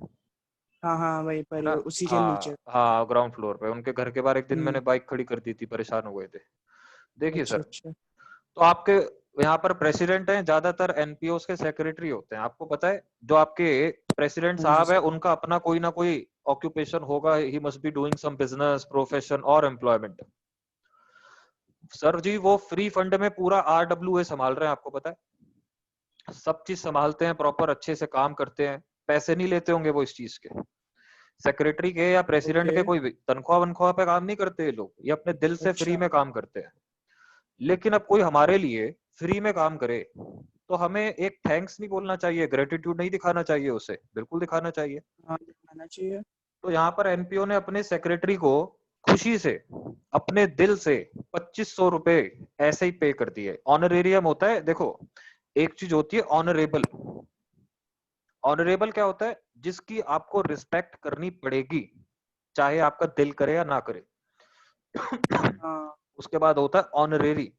[SPEAKER 2] हाँ हाँ वहीं
[SPEAKER 1] है
[SPEAKER 2] पर ही,
[SPEAKER 1] ना।
[SPEAKER 2] उसी के नीचे।
[SPEAKER 1] हाँ हाँ, ग्राउंड फ्लोर पे उनके घर के बाहर एक दिन मैंने
[SPEAKER 2] हम्म।
[SPEAKER 1] बाइक खड़ी कर दी थी, परेशान हो गए थे। देखिए
[SPEAKER 2] अच्छा
[SPEAKER 1] सर,
[SPEAKER 2] अच्छा।
[SPEAKER 1] तो आपके यहाँ पर प्रेसिडेंट हैं, ज्यादातर एनपीओ के सेक्रेटरी होते हैं, आपको पता है। जो आपके प्रेसिडेंट
[SPEAKER 2] हाँ जी
[SPEAKER 1] साहब है,
[SPEAKER 2] सर।
[SPEAKER 1] उनका अपना कोई ना कोई ऑक्यूपेशन होगा, he must be doing some business, profession और एम्प्लॉयमेंट। सर जी वो फ्री फंड में पूरा आरडब्ल्यूए संभाल रहे हैं, आपको पता है, सब चीज संभालते हैं, प्रॉपर अच्छे से काम करते हैं, पैसे नहीं लेते होंगे वो इस चीज के, सेक्रेटरी के या प्रेसिडेंट
[SPEAKER 2] ओके।
[SPEAKER 1] के कोई तनख्वाह वनख्वाह पे काम नहीं करते ये लोग, ये अपने दिल से फ्री
[SPEAKER 2] अच्छा।
[SPEAKER 1] में काम करते हैं। लेकिन अब कोई हमारे लिए फ्री में काम करे तो हमें एक थैंक्स नहीं बोलना चाहिए, ग्रेटिट्यूड नहीं दिखाना चाहिए, उसे बिल्कुल दिखाना चाहिए।
[SPEAKER 2] हाँ दिखाना चाहिए।
[SPEAKER 1] तो यहाँ पर एनपीओ ने अपने सेक्रेटरी को खुशी से, अपने दिल से 2,500 रुपए ऐसे ही पे कर दिए। ऑनरेरियम होता है, देखो एक चीज होती है ऑनरेबल, ऑनरेबल क्या होता है, जिसकी आपको रिस्पेक्ट करनी पड़ेगी, चाहे आपका दिल करे या ना करे।
[SPEAKER 2] हाँ।
[SPEAKER 1] उसके बाद होता है ऑनरेरी,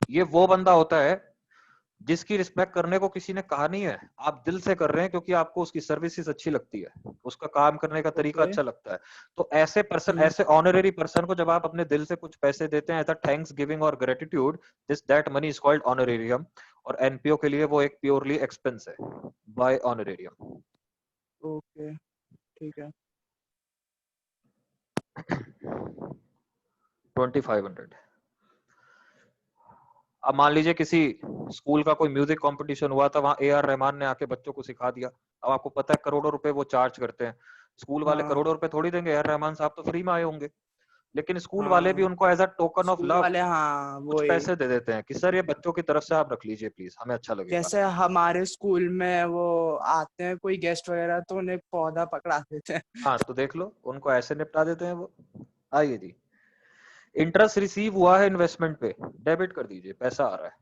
[SPEAKER 1] ये वो बंदा होता है जिसकी रिस्पेक्ट करने को किसी ने कहा नहीं है, आप दिल से कर रहे हैं क्योंकि आपको उसकी सर्विसेज अच्छी लगती है, उसका काम करने का तरीका
[SPEAKER 2] ओके।
[SPEAKER 1] अच्छा लगता है। तो ऐसे पर्सन,
[SPEAKER 2] हम्म।
[SPEAKER 1] ऐसे ऑनरेरी पर्सन को जब आप अपने दिल से कुछ पैसे देते हैं एज अ थैंक्स गिविंग और gratitude, this that money is called honorarium. और एनपीओ के लिए वो एक प्योरली एक्सपेंस है बाय ऑनरेरियम।
[SPEAKER 2] ओके, ठीक है।
[SPEAKER 1] 2500। अब मान लीजिए किसी स्कूल का कोई म्यूजिक कंपटीशन हुआ था, वहां ए आर रहमान ने आके बच्चों को सिखा दिया। अब आपको पता है करोड़ों रुपए वो चार्ज करते हैं, स्कूल वाले
[SPEAKER 2] हाँ
[SPEAKER 1] करोड़ों रुपए थोड़ी देंगे, ए आर रहमान साहब तो फ्री में आए होंगे। लेकिन स्कूल वाले भी
[SPEAKER 2] हाँ,
[SPEAKER 1] उनको as a token of
[SPEAKER 2] school
[SPEAKER 1] love
[SPEAKER 2] वाले, हाँ
[SPEAKER 1] कुछ
[SPEAKER 2] वही।
[SPEAKER 1] पैसे दे देते हैं कि सर ये बच्चों की तरफ से आप रख लीजिए प्लीज, हमें अच्छा लगेगा।
[SPEAKER 2] जैसे हमारे स्कूल में वो आते हैं कोई गेस्ट वगैरह तो उन्हें पौधा पकड़ा देते हैं।
[SPEAKER 1] हाँ तो देख लो, उनको ऐसे निपटा देते हैं वो। आइए जी, इंटरेस्ट रिसीव हुआ है इन्वेस्टमेंट पे, डेबिट कर दीजिए, पैसा आ रहा है।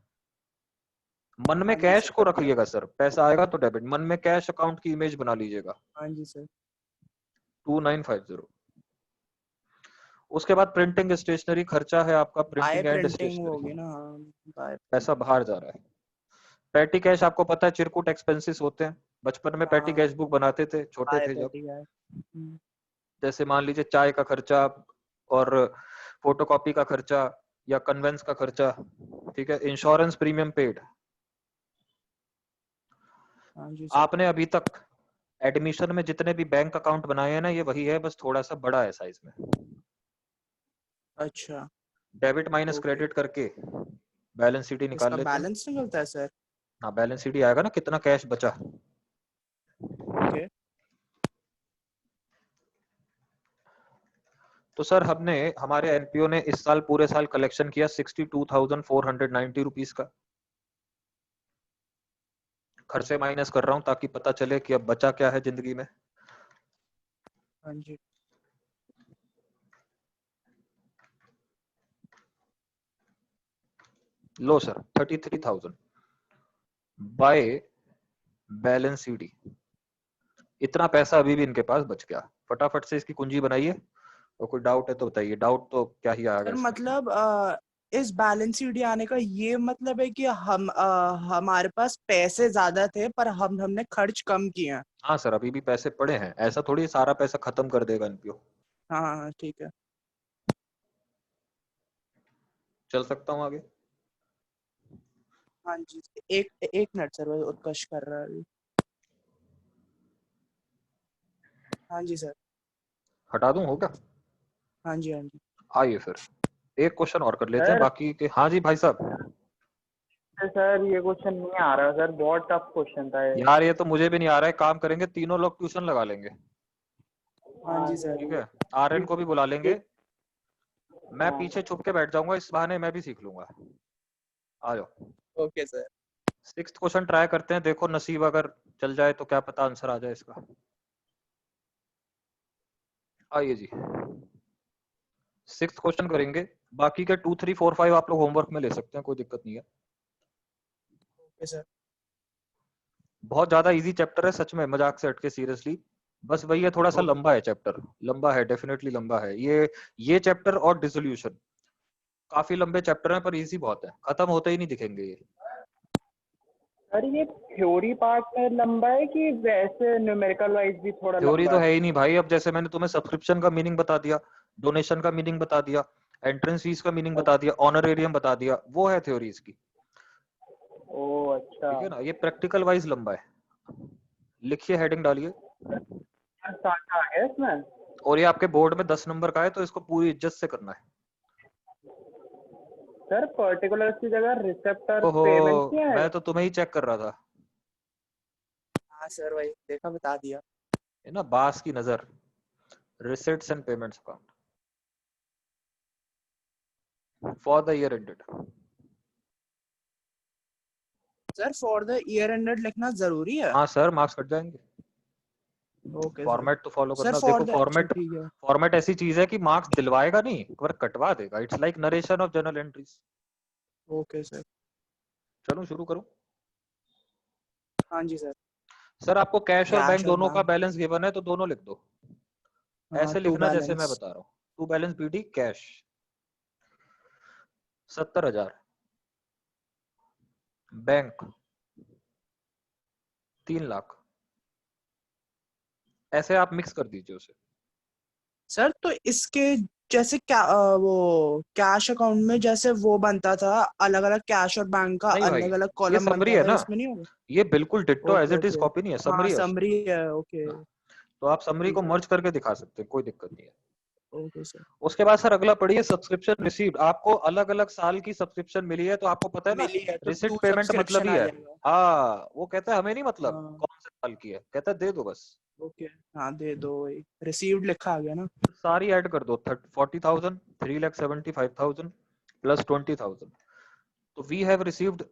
[SPEAKER 1] मन में
[SPEAKER 2] हाँ जी
[SPEAKER 1] कैश
[SPEAKER 2] सर,
[SPEAKER 1] को
[SPEAKER 2] कर दिया।
[SPEAKER 1] रखिएगा सर, पैसा आएगा तो डेबिट, मन में कैश अकाउंट की इमेज बना लीजिएगा।
[SPEAKER 2] हाँ जी सर।
[SPEAKER 1] 2950। उसके बाद प्रिंटिंग स्टेशनरी खर्चा है आपका,
[SPEAKER 2] बाय
[SPEAKER 1] प्रिंटिंग एंड
[SPEAKER 2] प्रिंटिंग होगी
[SPEAKER 1] स्टेशनरी,
[SPEAKER 2] ना, हाँ। बाय
[SPEAKER 1] पैसा
[SPEAKER 2] प्रिंटिंग।
[SPEAKER 1] बाहर जा रहा है। पैटी कैश आपको पता है चिरकुट एक्सपेंसेस होते हैं, बचपन में पैटी
[SPEAKER 2] हाँ,
[SPEAKER 1] कैश बुक बनाते थे छोटे
[SPEAKER 2] बाय
[SPEAKER 1] थे जब।
[SPEAKER 2] पेटी है।
[SPEAKER 1] जैसे मान लीजिए चाय का खर्चा और फोटोकॉपी का खर्चा या कन्वेंस का खर्चा, ठीक है। Insurance premium paid.
[SPEAKER 2] हाँ जी सर।
[SPEAKER 1] आपने अभी तक एडमिशन में जितने भी बैंक अकाउंट बनाए हैं ना, ये वही है, बस थोड़ा सा बड़ा है साइज में।
[SPEAKER 2] अच्छा।
[SPEAKER 1] Debit minus
[SPEAKER 2] okay.
[SPEAKER 1] क्रेडिट करके बैलेंस शीट ही निकाल
[SPEAKER 2] इसका
[SPEAKER 1] लेते हैं।
[SPEAKER 2] बैलेंस निकलता है सर?
[SPEAKER 1] हाँ बैलेंस शीट ही आएगा ना, कितना कैश बचा।
[SPEAKER 2] ओके।
[SPEAKER 1] तो सर हमने, हमारे एनपीओ ने इस साल पूरे साल कलेक्शन किया 62,490 रुपीज का। खर्चे माइनस कर रहा हूं ताकि पता चले कि अब बचा क्या है जिंदगी में।
[SPEAKER 2] हाँ जी।
[SPEAKER 1] लो सर 33,000 बाय बैलेंस शीट। इतना पैसा अभी भी इनके पास बच गया। फटाफट से इसकी कुंजी बनाइए, और कोई डाउट है तो बताइए। डाउट तो क्या ही आएगा
[SPEAKER 2] सर
[SPEAKER 1] इसमें।
[SPEAKER 2] मतलब इस बैलेंस शीट आने का ये मतलब है कि हम हमारे पास पैसे ज्यादा थे पर हमने खर्च कम किए हैं।
[SPEAKER 1] हाँ सर, अभी भी पैसे पड़े हैं, ऐसा थोड़ी सारा पैसा खत्म कर देगा एनपीओ।
[SPEAKER 2] हाँ हाँ हाँ, ठीक है।
[SPEAKER 1] चल सकता हूँ आगे।
[SPEAKER 2] हाँ जी, एक एक मिनट सर, वो उत्कर्ष कर रहा है अभी। हाँ जी सर।
[SPEAKER 1] हटा दूं, हो क्या?
[SPEAKER 2] हाँ जी हाँ जी।
[SPEAKER 1] आइए फिर एक क्वेश्चन और कर लेते हैं
[SPEAKER 3] सर
[SPEAKER 1] बाकी के। हाँ जी भाई साहब।
[SPEAKER 3] सर ये क्वेश्चन नहीं आ रहा सर, बहुत टफ क्वेश्चन था ये।
[SPEAKER 1] यार ये तो मुझे भी नहीं आ रहा है, काम करेंगे तीनों लोग ट्यूशन लगा लेंगे,
[SPEAKER 2] हाँ
[SPEAKER 3] हाँ
[SPEAKER 2] जी सर।
[SPEAKER 1] ठीक
[SPEAKER 3] सर।
[SPEAKER 1] है। आर्यन को भी बुला लेंगे, मैं
[SPEAKER 3] हाँ
[SPEAKER 1] पीछे छुप के बैठ जाऊंगा, इस बहाने मैं भी सीख लूंगा। आ जाओ।
[SPEAKER 2] Okay sir.
[SPEAKER 1] Sixth question try करते हैं, देखो नसीब अगर चल जाए तो क्या पता आंसर आ जाए इसका। आइए जी, सिक्स्थ क्वेश्चन करेंगे। बाकी के 2 3 4 5 आप लोग होमवर्क में ले सकते हैं, कोई दिक्कत नहीं है।
[SPEAKER 2] Okay sir.
[SPEAKER 1] बहुत ज्यादा इजी चैप्टर है सच में, मजाक से हटके सीरियसली। बस वही है, थोड़ा सा
[SPEAKER 2] ओके।
[SPEAKER 1] लंबा है चैप्टर, लंबा है, डेफिनेटली लंबा है ये चैप्टर और डिसोल्यूशन काफी लंबे चैप्टर हैं, पर इजी बहुत है, खत्म होते ही नहीं दिखेंगे ये।
[SPEAKER 3] सर ये थ्योरी पार्ट में लंबा है कि वैसे न्यूमेरिकल वाइज भी थोड़ा
[SPEAKER 1] थ्योरी
[SPEAKER 3] लंबा
[SPEAKER 1] तो
[SPEAKER 3] है?
[SPEAKER 1] है ही नहीं भाई। अब जैसे मैंने तुम्हें सब्सक्रिप्शन का मीनिंग बता दिया, डोनेशन का मीनिंग बता दिया, एंट्रेंस फीस का मीनिंग बता दिया, ऑनरेरियम बता दिया, वो है थ्योरी इसकी।
[SPEAKER 3] ओ अच्छा।
[SPEAKER 1] ठीक है ना, ये प्रैक्टिकल वाइज लंबा है। लिखिए, हेडिंग डालिए।
[SPEAKER 3] साठ आ गया इसमें?
[SPEAKER 1] और ये आपके बोर्ड में 10 नंबर का है, तो इसको पूरी इज्जत से करना है।
[SPEAKER 3] सर पर्टिकुलर की जगह रिसेप्टर
[SPEAKER 1] ओहो,
[SPEAKER 3] पेमेंट नहीं
[SPEAKER 1] मैं
[SPEAKER 3] आएगा?
[SPEAKER 1] तो तुम्हें ही चेक कर रहा था।
[SPEAKER 2] हाँ सर, वही देखा, बता दिया।
[SPEAKER 1] ये ना बास की नजर, receipts and payments account for the year ended.
[SPEAKER 2] Sir for the year ended लिखना जरूरी है?
[SPEAKER 1] हाँ सर, मार्क्स कट जाएंगे।
[SPEAKER 2] Okay sir.
[SPEAKER 1] फॉर्मेट तो फॉलो
[SPEAKER 2] सर
[SPEAKER 1] करना,
[SPEAKER 2] फॉर
[SPEAKER 1] देखो
[SPEAKER 2] द, अच्छा
[SPEAKER 1] फॉर्मेट,
[SPEAKER 2] ठीक है।
[SPEAKER 1] फॉर्मेट ऐसी चीज है कि मार्क्स दिलवाएगा नहीं पर कटवा देगा। It's like narration of journal entries.
[SPEAKER 2] Okay sir.
[SPEAKER 1] चलो शुरू करूं।
[SPEAKER 2] हाँ जी सर।
[SPEAKER 1] सर आपको कैश और बैंक
[SPEAKER 2] कैश और
[SPEAKER 1] दोनों का
[SPEAKER 2] बैंक।
[SPEAKER 1] बैलेंस गिवन है तो दोनों लिख दो।
[SPEAKER 2] हाँ,
[SPEAKER 1] ऐसे
[SPEAKER 2] टू
[SPEAKER 1] लिखना जैसे मैं
[SPEAKER 2] बैलेंस।
[SPEAKER 1] बता रहा हूँ। To balance BD cash 70,000, bank 3 lakh, ऐसे आप मिक्स कर दीजिए उसे।
[SPEAKER 2] सर तो इसके जैसे क्या वो कैश अकाउंट में जैसे वो बनता था अलग अलग कैश और बैंक का
[SPEAKER 1] नहीं भाई,
[SPEAKER 2] अलग अलग
[SPEAKER 1] ये
[SPEAKER 2] कॉलम
[SPEAKER 1] समरी
[SPEAKER 2] बनता
[SPEAKER 1] है
[SPEAKER 2] था,
[SPEAKER 1] ना,
[SPEAKER 2] इसमें नहीं होगा?
[SPEAKER 1] ये बिल्कुल ditto as
[SPEAKER 2] okay
[SPEAKER 1] it is
[SPEAKER 2] okay.
[SPEAKER 1] Copy नहीं है,
[SPEAKER 2] हाँ
[SPEAKER 1] समरी है उसकी।
[SPEAKER 2] समरी है, ओके।
[SPEAKER 1] हाँ, तो आप समरी को
[SPEAKER 2] ठीक है।
[SPEAKER 1] मर्ज करके दिखा सकते हैं, कोई दिक्कत नहीं है।
[SPEAKER 2] Okay sir.
[SPEAKER 1] उसके बाद सर अगला पढ़िए सब्सक्रिप्शन रिसीव्ड। आपको अलग अलग साल की सब्सक्रिप्शन मिली है, तो आपको पता है ना
[SPEAKER 2] मिली है तो
[SPEAKER 1] रिसिट
[SPEAKER 2] टू
[SPEAKER 1] पेमेंट मतलब
[SPEAKER 2] सब्सक्रिप्शन
[SPEAKER 1] ही
[SPEAKER 2] आ
[SPEAKER 1] है।
[SPEAKER 2] जाएगा।
[SPEAKER 1] हाँ, वो कहता है हमें नहीं मतलब
[SPEAKER 2] हाँ
[SPEAKER 1] कौन से साल की है, कहता है दे दो बस।
[SPEAKER 2] ओके। हाँ दे दो, वही रिसीव्ड लिखा आ गया ना।
[SPEAKER 1] सारी ऐड कर दो, 40,000, 3,75,000 प्लस 20,000, तो we have received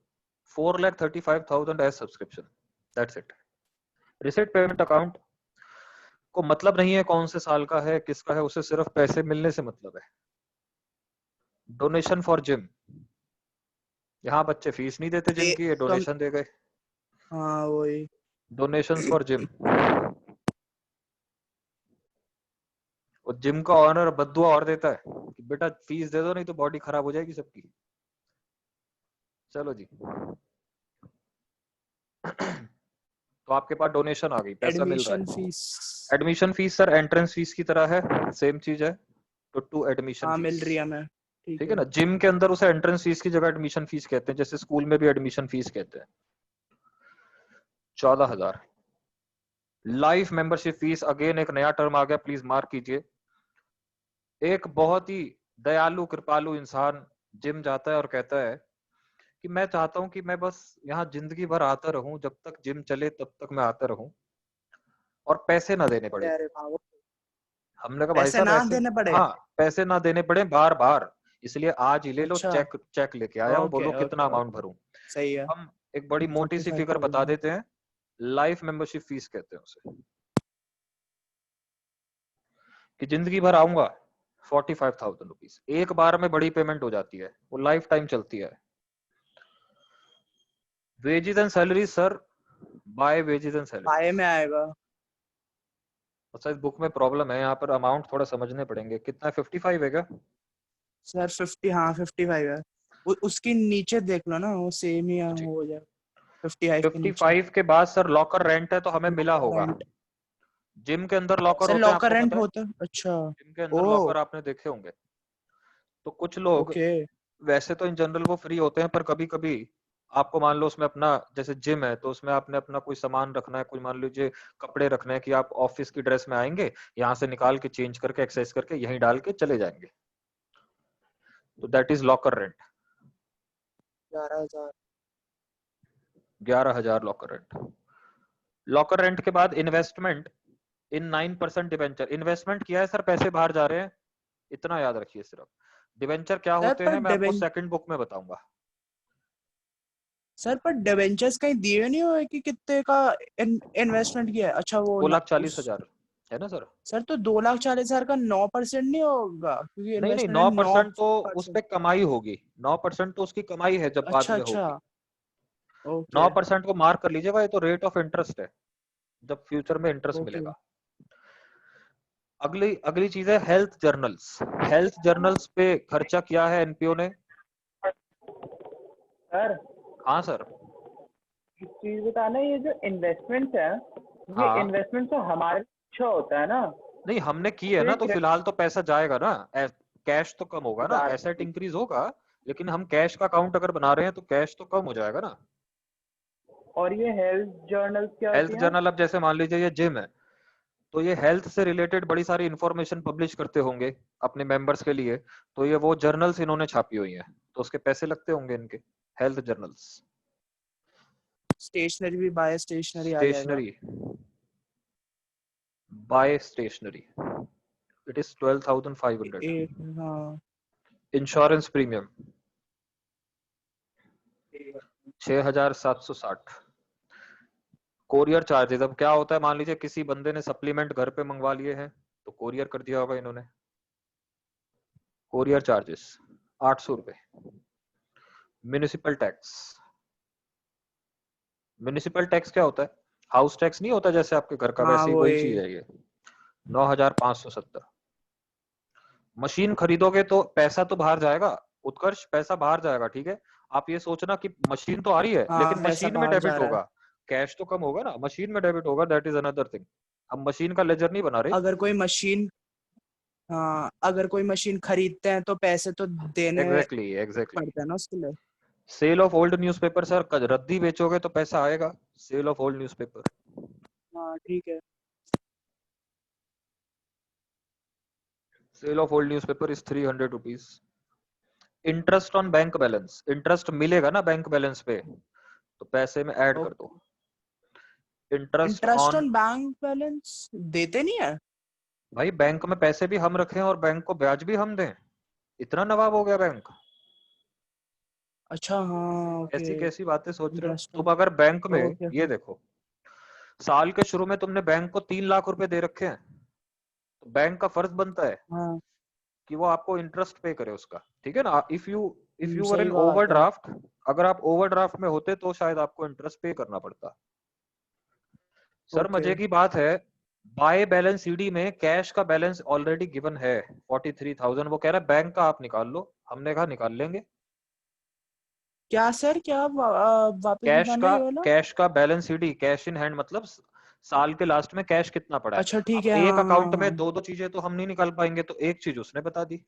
[SPEAKER 1] 4,35,000 as subscription, that's it. Receipt payment account को मतलब नहीं है कौन से साल का है किसका है, उसे सिर्फ पैसे मिलने से मतलब है। डोनेशन फॉर जिम, यहाँ बच्चे फीस नहीं देते जिम
[SPEAKER 2] दे
[SPEAKER 1] की, ये
[SPEAKER 2] तो हम,
[SPEAKER 1] डोनेशन दे गए।
[SPEAKER 2] हाँ वही।
[SPEAKER 1] डोनेशंस फॉर जिम, और जिम का ऑनर बद्दुआ और देता है कि बेटा फीस दे दो नहीं तो बॉडी खराब हो जाएगी सबकी। चलो जी। तो आपके पास डोनेशन आ गई, पैसा मिल रहा
[SPEAKER 2] एडमिशन
[SPEAKER 1] है।
[SPEAKER 2] Fees.
[SPEAKER 1] Admission fees sir entrance fees की तरह है, सेम चीज है, तो टू एडमिशन
[SPEAKER 2] हाँ
[SPEAKER 1] फीस।
[SPEAKER 2] मिल रही है हमें, ठीक
[SPEAKER 1] ठीक है
[SPEAKER 2] है।
[SPEAKER 1] ना, जिम के अंदर उसे एंट्रेंस फीस की जगह एडमिशन फीस कहते हैं, जैसे स्कूल में भी एडमिशन फीस कहते हैं। 14,000। लाइफ मेंबरशिप फीस, अगेन एक नया टर्म आ गया, प्लीज मार्क कीजिए। एक बहुत ही दयालु कृपालु इंसान जिम जाता है और कहता है कि मैं चाहता हूं कि मैं बस यहाँ जिंदगी भर आता रहूं, जब तक जिम चले तब तक मैं आता रहूं और पैसे ना देने पड़े।
[SPEAKER 2] अरे बाबा,
[SPEAKER 1] हमने कहा भाई
[SPEAKER 2] पैसे
[SPEAKER 1] साहब
[SPEAKER 2] ना
[SPEAKER 1] ऐसे,
[SPEAKER 2] देने पड़े।
[SPEAKER 1] हाँ पैसे ना देने पड़े बार बार, इसलिए आज ही ले लो,
[SPEAKER 2] अच्छा।
[SPEAKER 1] चेक चेक लेके आया हूँ,
[SPEAKER 2] ओके
[SPEAKER 1] बोलो कितना
[SPEAKER 2] ओके
[SPEAKER 1] अमाउंट
[SPEAKER 2] ओके।
[SPEAKER 1] भरूं।
[SPEAKER 2] सही है।
[SPEAKER 1] हम एक बड़ी मोटी सी फिगर बता
[SPEAKER 2] 45,000।
[SPEAKER 1] देते हैं, लाइफ मेंबरशिप फीस कहते हैं उसे, कि जिंदगी भर आऊंगा 45,000 रुपीज, एक बार में बड़ी पेमेंट हो जाती है, वो लाइफ टाइम चलती है। Wages and salary sir, by wages and
[SPEAKER 2] pay
[SPEAKER 1] salaries.
[SPEAKER 2] में आएगा।
[SPEAKER 1] अच्छा इस बुक में प्रॉब्लम है, यहाँ पर अमाउंट थोड़ा समझने पड़ेंगे, कितना है, 55 है क्या?
[SPEAKER 2] सर 50, हाँ 55 है। उसके नीचे देख लो ना, वो सेम ही
[SPEAKER 1] ठीक,
[SPEAKER 2] हो जाएगा 55 के नीचे।
[SPEAKER 1] 55 के बाद सर लॉकर रेंट है, तो हमें मिला
[SPEAKER 2] लॉकर
[SPEAKER 1] होगा।
[SPEAKER 2] रेंट।
[SPEAKER 1] जिम के अंदर लॉकर
[SPEAKER 2] सर
[SPEAKER 1] होते हैं,
[SPEAKER 2] लॉकर
[SPEAKER 1] आपको
[SPEAKER 2] रेंट
[SPEAKER 1] पता है?
[SPEAKER 2] होता है, अच्छा।
[SPEAKER 1] जिम के अंदर
[SPEAKER 2] ओ
[SPEAKER 1] लॉकर आपने देखे होंगे। तो कुछ लोग,
[SPEAKER 2] ओके।
[SPEAKER 1] वैसे तो इन जनरल वो फ्री होते हैं, पर कभी कभी आपको मान लो उसमें अपना, जैसे जिम है तो उसमें आपने अपना कोई सामान रखना है, कोई मान लीजिए कपड़े रखने हैं, कि आप ऑफिस की ड्रेस में आएंगे, यहाँ से निकाल के चेंज करके एक्सरसाइज करके यहीं डाल के चले जाएंगे, तो that is locker rent.
[SPEAKER 2] 11,000।
[SPEAKER 1] 11,000 locker rent. Locker rent के बाद इन्वेस्टमेंट इन 9% डिवेंचर। इन्वेस्टमेंट किया है सर, पैसे बाहर जा रहे हैं, इतना याद रखिए सिर्फ। डिवेंचर क्या
[SPEAKER 2] सर
[SPEAKER 1] होते
[SPEAKER 2] पर
[SPEAKER 1] हैं मैं आपको सेकंड बुक में बताऊंगा।
[SPEAKER 2] डिवेंचर्स कहीं दिए नहीं हुए कि कितने का इन्वेस्टमेंट किया है? अच्छा वो
[SPEAKER 1] 2,40,000 है ना सर?
[SPEAKER 2] सर तो 2,40,000 का 9% नहीं होगा, क्योंकि
[SPEAKER 1] नहीं नहीं,
[SPEAKER 2] इन्वेस्टमेंट है
[SPEAKER 1] 9% तो उस
[SPEAKER 2] 9%।
[SPEAKER 1] पे कमाई होगी, 9% तो उसकी कमाई है जब बाद
[SPEAKER 2] अच्छा
[SPEAKER 1] में
[SPEAKER 2] अच्छा।
[SPEAKER 1] होगी।
[SPEAKER 2] ओके
[SPEAKER 1] 9% को मार्क कर लीजिएगा, ये तो रेट ऑफ इंटरेस्ट है, जब फ्यूचर में इंटरेस्ट
[SPEAKER 2] ओके।
[SPEAKER 1] मिलेगा। अगली अगली चीज है हेल्थ जर्नल्स। हेल्थ जर्नल्स पे खर्चा किया है एनपीओ ने।
[SPEAKER 3] सर
[SPEAKER 1] हाँ सर।
[SPEAKER 3] एक चीज बताना, ये जो इन्वेस्टमेंट है, ये
[SPEAKER 1] हाँ,
[SPEAKER 3] इन्वेस्टमेंट तो हमारे लिए अच्छा होता है ना?
[SPEAKER 1] नहीं हमने की है
[SPEAKER 3] तो
[SPEAKER 1] ना,
[SPEAKER 3] ये
[SPEAKER 1] तो फिलहाल तो पैसा जाएगा ना, कैश तो कम होगा ना, एसेट
[SPEAKER 3] क्रेडिट
[SPEAKER 1] इंक्रीज होगा, लेकिन हम कैश का अकाउंट अगर बना रहे हैं तो कैश तो कम हो जाएगा ना।
[SPEAKER 3] और ये हेल्थ जर्नल्स क्या
[SPEAKER 1] हेल्थ
[SPEAKER 3] होती हैं?
[SPEAKER 1] जर्नल, अब जैसे मान लीजिए ये जिम है, तो ये हेल्थ से रिलेटेड बड़ी सारी इंफॉर्मेशन पब्लिश करते होंगे अपने मेंबर्स के लिए, तो ये वो जर्नल्स इन्होंने छापी हुई हैं, तो उसके पैसे लगते होंगे इनके, हेल्थ जर्नल्स।
[SPEAKER 2] स्टेशनरी भी, बाय स्टेशनरी आ जाएगा।
[SPEAKER 1] Stationery, by stationery, it is 12,500।
[SPEAKER 2] एक, हाँ।
[SPEAKER 1] Insurance premium 6,760। कोरियर चार्जेस, अब क्या होता है, मान लीजिए किसी बंदे ने सप्लीमेंट घर पे मंगवा लिए हैं, तो कोरियर कर दिया होगा इन्होंने। कोरियर चार्जेस 800 रुपए। म्युनिसिपल टैक्स, म्युनिसिपल टैक्स क्या होता है, हाउस टैक्स नहीं होता जैसे आपके घर का,
[SPEAKER 2] हाँ
[SPEAKER 1] वैसे ही वही चीज
[SPEAKER 2] वही।
[SPEAKER 1] है ये। 9,570। मशीन खरीदोगे तो पैसा तो बाहर जाएगा, उत्कर्ष पैसा बाहर जाएगा, ठीक है, आप ये सोचना कि मशीन तो आ रही है
[SPEAKER 2] हाँ
[SPEAKER 1] लेकिन
[SPEAKER 2] पैसा
[SPEAKER 1] मशीन में
[SPEAKER 2] बाहर जा
[SPEAKER 1] डेबिट
[SPEAKER 2] रहा है।
[SPEAKER 1] होगा, कैश तो कम होगा ना, मशीन में डेबिट होगा, दैट इज अनदर थिंग। हम मशीन का लेजर नहीं बना रहे।
[SPEAKER 2] अगर कोई मशीन, हाँ अगर कोई मशीन खरीदते हैं तो पैसे तो देने
[SPEAKER 1] एग्जैक्टली एग्जैक्टली।
[SPEAKER 2] पड़ते हैं ना उसके लिए।
[SPEAKER 1] Sale of old newspaper sir, रद्दी बेचोगे तो पैसा आएगा, सेल ऑफ ओल्ड न्यूज़पेपर।
[SPEAKER 2] हाँ ठीक है।
[SPEAKER 1] Sale of old newspaper is 300 rupees. Interest on bank balance, interest मिलेगा ना बैंक बैलेंस पे, तो पैसे में ऐड कर दो। Interest
[SPEAKER 2] interest
[SPEAKER 1] on,
[SPEAKER 2] on bank balance देते नहीं है।
[SPEAKER 1] भाई बैंक में पैसे भी हम रखें और बैंक को ब्याज भी हम दें, इतना नवाब हो गया बैंक?
[SPEAKER 2] अच्छा हाँ ओके।
[SPEAKER 1] ऐसी कैसी बातें सोच रहे हो
[SPEAKER 2] इंटरेस्ट
[SPEAKER 1] तुम? अगर बैंक में,
[SPEAKER 2] ओके
[SPEAKER 1] ये देखो, साल के शुरू में तुमने बैंक को 3 लाख रुपए दे रखे हैं, तो बैंक का फर्ज बनता है
[SPEAKER 2] हाँ।
[SPEAKER 1] कि वो आपको इंटरेस्ट पे करे उसका, ठीक है ना? इफ यू वर
[SPEAKER 2] सही
[SPEAKER 1] इन
[SPEAKER 2] बात है।
[SPEAKER 1] ओवरड्राफ्ट, अगर आप ओवरड्राफ्ट में होते तो शायद आपको इंटरेस्ट पे करना पड़ता। सर
[SPEAKER 2] ओके
[SPEAKER 1] मजे की बात है, बाय बैलेंस सीडी में कैश का बैलेंस ऑलरेडी गिवन है 43,000, वो कह रहा है बैंक का आप निकाल लो, हमने कहा निकाल लेंगे।
[SPEAKER 2] क्या सर, क्या वापस
[SPEAKER 1] कैश
[SPEAKER 2] बताना
[SPEAKER 1] का,
[SPEAKER 2] ये वाला।
[SPEAKER 1] कैश का balance CD, cash in hand मतलब साल के लास्ट में कैश कितना पड़ा है।
[SPEAKER 2] अच्छा ठीक
[SPEAKER 1] अब
[SPEAKER 2] है,
[SPEAKER 1] एक
[SPEAKER 2] हाँ हाँ
[SPEAKER 1] अकाउंट में
[SPEAKER 2] हाँ।
[SPEAKER 1] दो दो चीजें तो हम नहीं निकाल पाएंगे, तो एक चीज उसने बता दी।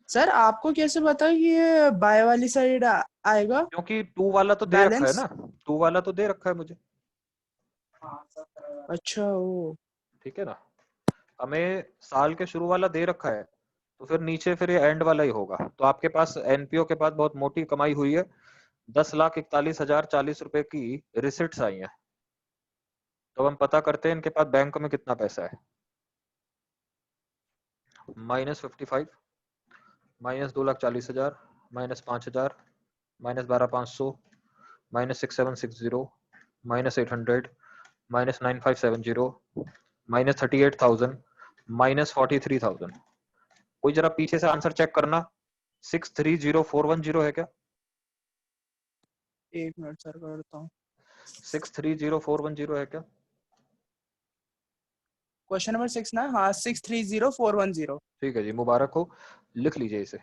[SPEAKER 2] सर आपको कैसे पता कि ये बाय वाली साइड आएगा
[SPEAKER 1] क्योंकि टू वाला तो दे रखा है
[SPEAKER 2] बैलेंस।
[SPEAKER 1] ना, टू वाला तो दे रखा है मुझे,
[SPEAKER 2] अच्छा वो।
[SPEAKER 1] ठीक है ना? हमें साल के शुरू वाला दे रखा है, तो फिर नीचे फिर ये एंड वाला ही होगा। तो आपके पास एनपीओ के पास बहुत मोटी कमाई हुई है, 10,41,040 रुपए की रिसिट्स आई हैं। तो हम पता करते हैं इनके पास बैंक में कितना पैसा है। -55, -2,40,000, -5,000, -12,500, -6760, -800, -9570, -38,000, -43,000। कोई जरा पीछे से आंसर चेक करना, 630410 है क्या?
[SPEAKER 2] एक मिनट सर करता हूँ।
[SPEAKER 1] 630410 है क्या?
[SPEAKER 2] क्वेश्चन नंबर 6 ना, हाँ 630410।
[SPEAKER 1] ठीक है जी, मुबारक हो, लिख लीजिए इसे।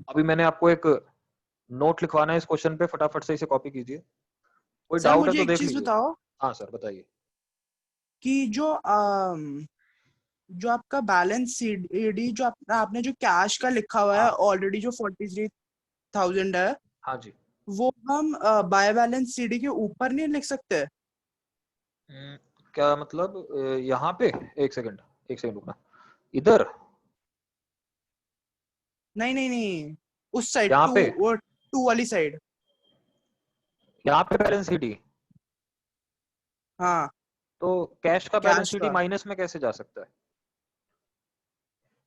[SPEAKER 1] अभी मैंने आपको एक नोट लिखवाना है इस क्वेश्चन पे, फटाफट से इसे कॉपी कीजिए। कोई
[SPEAKER 2] सर
[SPEAKER 1] डाउट है
[SPEAKER 2] मुझे
[SPEAKER 1] तो
[SPEAKER 2] एक
[SPEAKER 1] देख
[SPEAKER 2] चीज
[SPEAKER 1] लीजिए।
[SPEAKER 2] बताओ
[SPEAKER 1] हाँ सर बताइए।
[SPEAKER 2] कि जो आपका बैलेंस सीडी जो आपने जो कैश का लिखा हुआ है
[SPEAKER 1] हाँ
[SPEAKER 2] ऑलरेडी जो 43,000 है,
[SPEAKER 1] हाँ जी।
[SPEAKER 2] वो हम बाय बैलेंस सीडी के ऊपर नहीं लिख सकते।
[SPEAKER 1] क्या मतलब? यहाँ पे, एक सेकंड, एक सेकंड रुकना, इधर
[SPEAKER 2] नहीं नहीं नहीं, उस साइड
[SPEAKER 1] यहाँ
[SPEAKER 2] टू,
[SPEAKER 1] पे,
[SPEAKER 2] वो टू वाली साइड।
[SPEAKER 1] यहाँ पे बैलेंस शीट ही,
[SPEAKER 2] हाँ
[SPEAKER 1] तो कैश का बैलेंस
[SPEAKER 2] कैश
[SPEAKER 1] शीट ही
[SPEAKER 2] का।
[SPEAKER 1] माइनस में कैसे जा सकता है?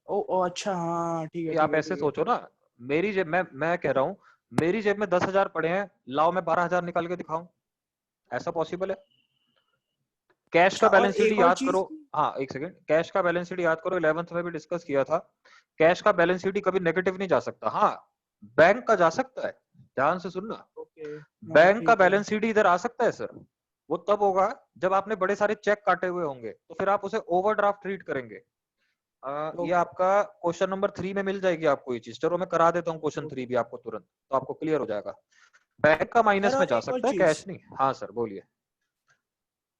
[SPEAKER 2] ओ अच्छा हाँ ठीक है
[SPEAKER 1] कि
[SPEAKER 2] ठीक
[SPEAKER 1] आप
[SPEAKER 2] है
[SPEAKER 1] ऐसे
[SPEAKER 2] ठीक है।
[SPEAKER 1] सोचो ना, मेरी जेब में, मैं कह रहा हूँ मेरी जेब में 10,000 पड़े हैं, लाओ मैं 12,000 निकाल के दिखाऊं, ऐसा पॉसिबल है? कैश का
[SPEAKER 2] अच्छा और
[SPEAKER 1] बैलेंस शीट
[SPEAKER 2] एक और
[SPEAKER 1] याद करो।
[SPEAKER 2] चीज।
[SPEAKER 1] हाँ एक सेकंड, कैश का बैलेंस शीट याद करो, 11th में भी डिस्कस किया था। कैश का बैलेंस शीट कभी नेगेटिव नहीं जा सकता, हाँ बैंक का जा सकता है। ध्यान से सुनना,
[SPEAKER 2] ओके हाँ
[SPEAKER 1] बैंक का
[SPEAKER 2] ठीक है।
[SPEAKER 1] बैलेंस शीट इधर आ सकता है सर, वो तब होगा जब आपने बड़े सारे चेक काटे हुए होंगे, तो फिर आप उसे ओवरड्राफ्ट ट्रीट करेंगे। ये
[SPEAKER 2] ओके
[SPEAKER 1] आपका क्वेश्चन नंबर 3 में मिल जाएगी आपको ये चीज। चलो मैं करा देता हूँ क्वेश्चन 3 भी आपको तुरंत, तो आपको क्लियर हो जाएगा। बैंक का
[SPEAKER 2] सर
[SPEAKER 1] माइनस में
[SPEAKER 2] और
[SPEAKER 1] जा
[SPEAKER 2] एक और
[SPEAKER 1] सकता है,
[SPEAKER 2] चीज।
[SPEAKER 1] कैश नहीं। हाँ सर बोलिए।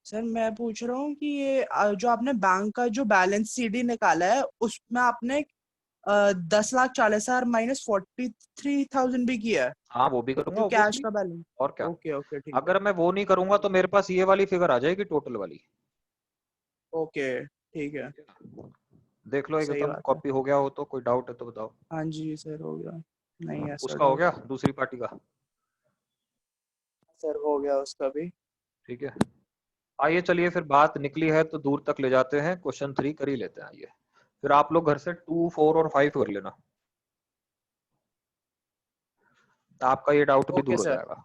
[SPEAKER 2] सर मैं पूछ रहा हूँ कि ये जो आपने बैंक का जो बैलेंस सीडी निकाला है उसमें आपने 10,40,000 माइनस 43,000 भी किया है
[SPEAKER 1] हाँ वो भी करूंगा
[SPEAKER 2] जो कैश
[SPEAKER 1] ऑब्वियसली,
[SPEAKER 2] का बैलेंस।
[SPEAKER 1] और क्या।
[SPEAKER 2] ओके ओके ठीक है।
[SPEAKER 1] अगर मैं वो नहीं करूंगा तो मेरे पास ये वाली फिगर आ जाएगी, टोटल वाली।
[SPEAKER 2] ओके ठीक है।
[SPEAKER 1] देख लो
[SPEAKER 2] सही
[SPEAKER 1] एकदम
[SPEAKER 2] बात है।
[SPEAKER 1] कॉपी हो गया हो तो, कोई डाउट है तो बताओ।
[SPEAKER 2] हाँ जी सर हो गया। नहीं ऐसा
[SPEAKER 1] उसका हो
[SPEAKER 2] डाउट।
[SPEAKER 1] गया, दूसरी पार्टी का?
[SPEAKER 2] सर हो गया उसका भी।
[SPEAKER 1] ठीक है, आइए चलिए फिर, बात निकली है तो दूर तक ले जाते हैं, क्वेश्चन 3 कर ही लेते हैं। आइए फिर आप लोग घर से 2, 4 और 5 कर लेना, आपका ये डाउट भी
[SPEAKER 2] ओके
[SPEAKER 1] दूर हो
[SPEAKER 2] सर।
[SPEAKER 1] जाएगा।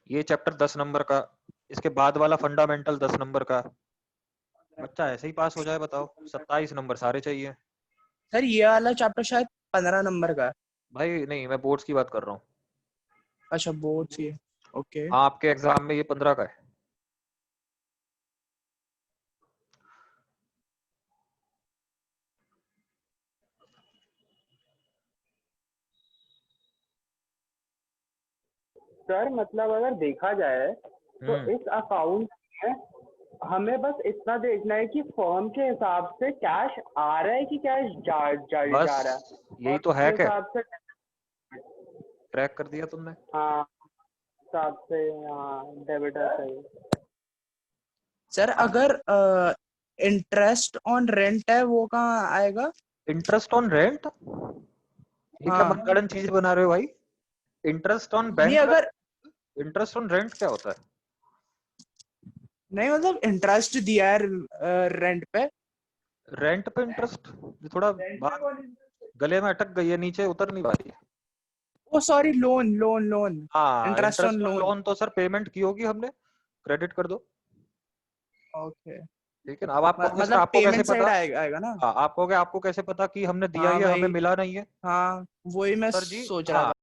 [SPEAKER 1] ये चैप्टर 10 नंबर का, इसके बाद वाला फंडामेंटल 10 नंबर का। बच्चा ऐसे ही पास हो जाए बताओ, 27 नंबर सारे चाहिए।
[SPEAKER 2] सर ये वाला चैप्टर शायद 15 नंबर का है।
[SPEAKER 1] भाई नहीं, मैं बोर्ड्स की बात कर रहा हूँ।
[SPEAKER 2] अच्छा बोर्ड सी। ओके
[SPEAKER 1] हाँ आपके एग्जाम में ये 15 का है।
[SPEAKER 3] सर मतलब अगर देखा जाए तो इस अकाउंट में हमें बस इतना देखना है कि फर्म के हिसाब से कैश आ रहा है कि कैश जा रहा है,
[SPEAKER 1] बस यही
[SPEAKER 3] और
[SPEAKER 1] तो है
[SPEAKER 3] उस
[SPEAKER 1] क्या,
[SPEAKER 3] हिसाब से
[SPEAKER 1] क्रैक कर दिया तुमने।
[SPEAKER 3] हाँ हिसाब से हाँ डेबिट है सही।
[SPEAKER 2] सर अगर इंटरेस्ट ऑन रेंट है वो कहाँ आएगा?
[SPEAKER 1] इंटरेस्ट ऑन रेंट, ये क्या
[SPEAKER 2] हाँ
[SPEAKER 1] मनगढ़ंत चीज बना रहे हो भाई। इंटरेस्ट ऑन
[SPEAKER 2] नहीं,
[SPEAKER 1] बैंक
[SPEAKER 2] अगर
[SPEAKER 1] इंटरेस्ट ऑन रेंट क्या होता है?
[SPEAKER 2] नहीं मतलब इंटरेस्ट दिया है रेंट पे।
[SPEAKER 1] रेंट पे इंटरेस्ट, ये थोड़ा बात गले में अटक गई है, नीचे उतर नहीं पा रही है।
[SPEAKER 2] ओ सॉरी, लोन लोन लोन,
[SPEAKER 1] हाँ,
[SPEAKER 2] interest on
[SPEAKER 1] interest on
[SPEAKER 2] loan.
[SPEAKER 1] Loan तो सर पेमेंट की होगी हमने, क्रेडिट कर दो।
[SPEAKER 2] ओके,
[SPEAKER 1] ठीक है ना। अब आप कहोगे सर
[SPEAKER 2] मतलब
[SPEAKER 1] आपको कैसे
[SPEAKER 2] पेमेंट साइड
[SPEAKER 1] पता,
[SPEAKER 2] आएगा ना।
[SPEAKER 1] हाँ आप कहोगे आपको कैसे पता कि हमने दिया
[SPEAKER 2] हाँ
[SPEAKER 1] ही है, हमें
[SPEAKER 2] वही,
[SPEAKER 1] मिला नहीं है।
[SPEAKER 2] हाँ वही मैं
[SPEAKER 1] सर जी
[SPEAKER 2] सोच रहा
[SPEAKER 1] हाँ,
[SPEAKER 2] था।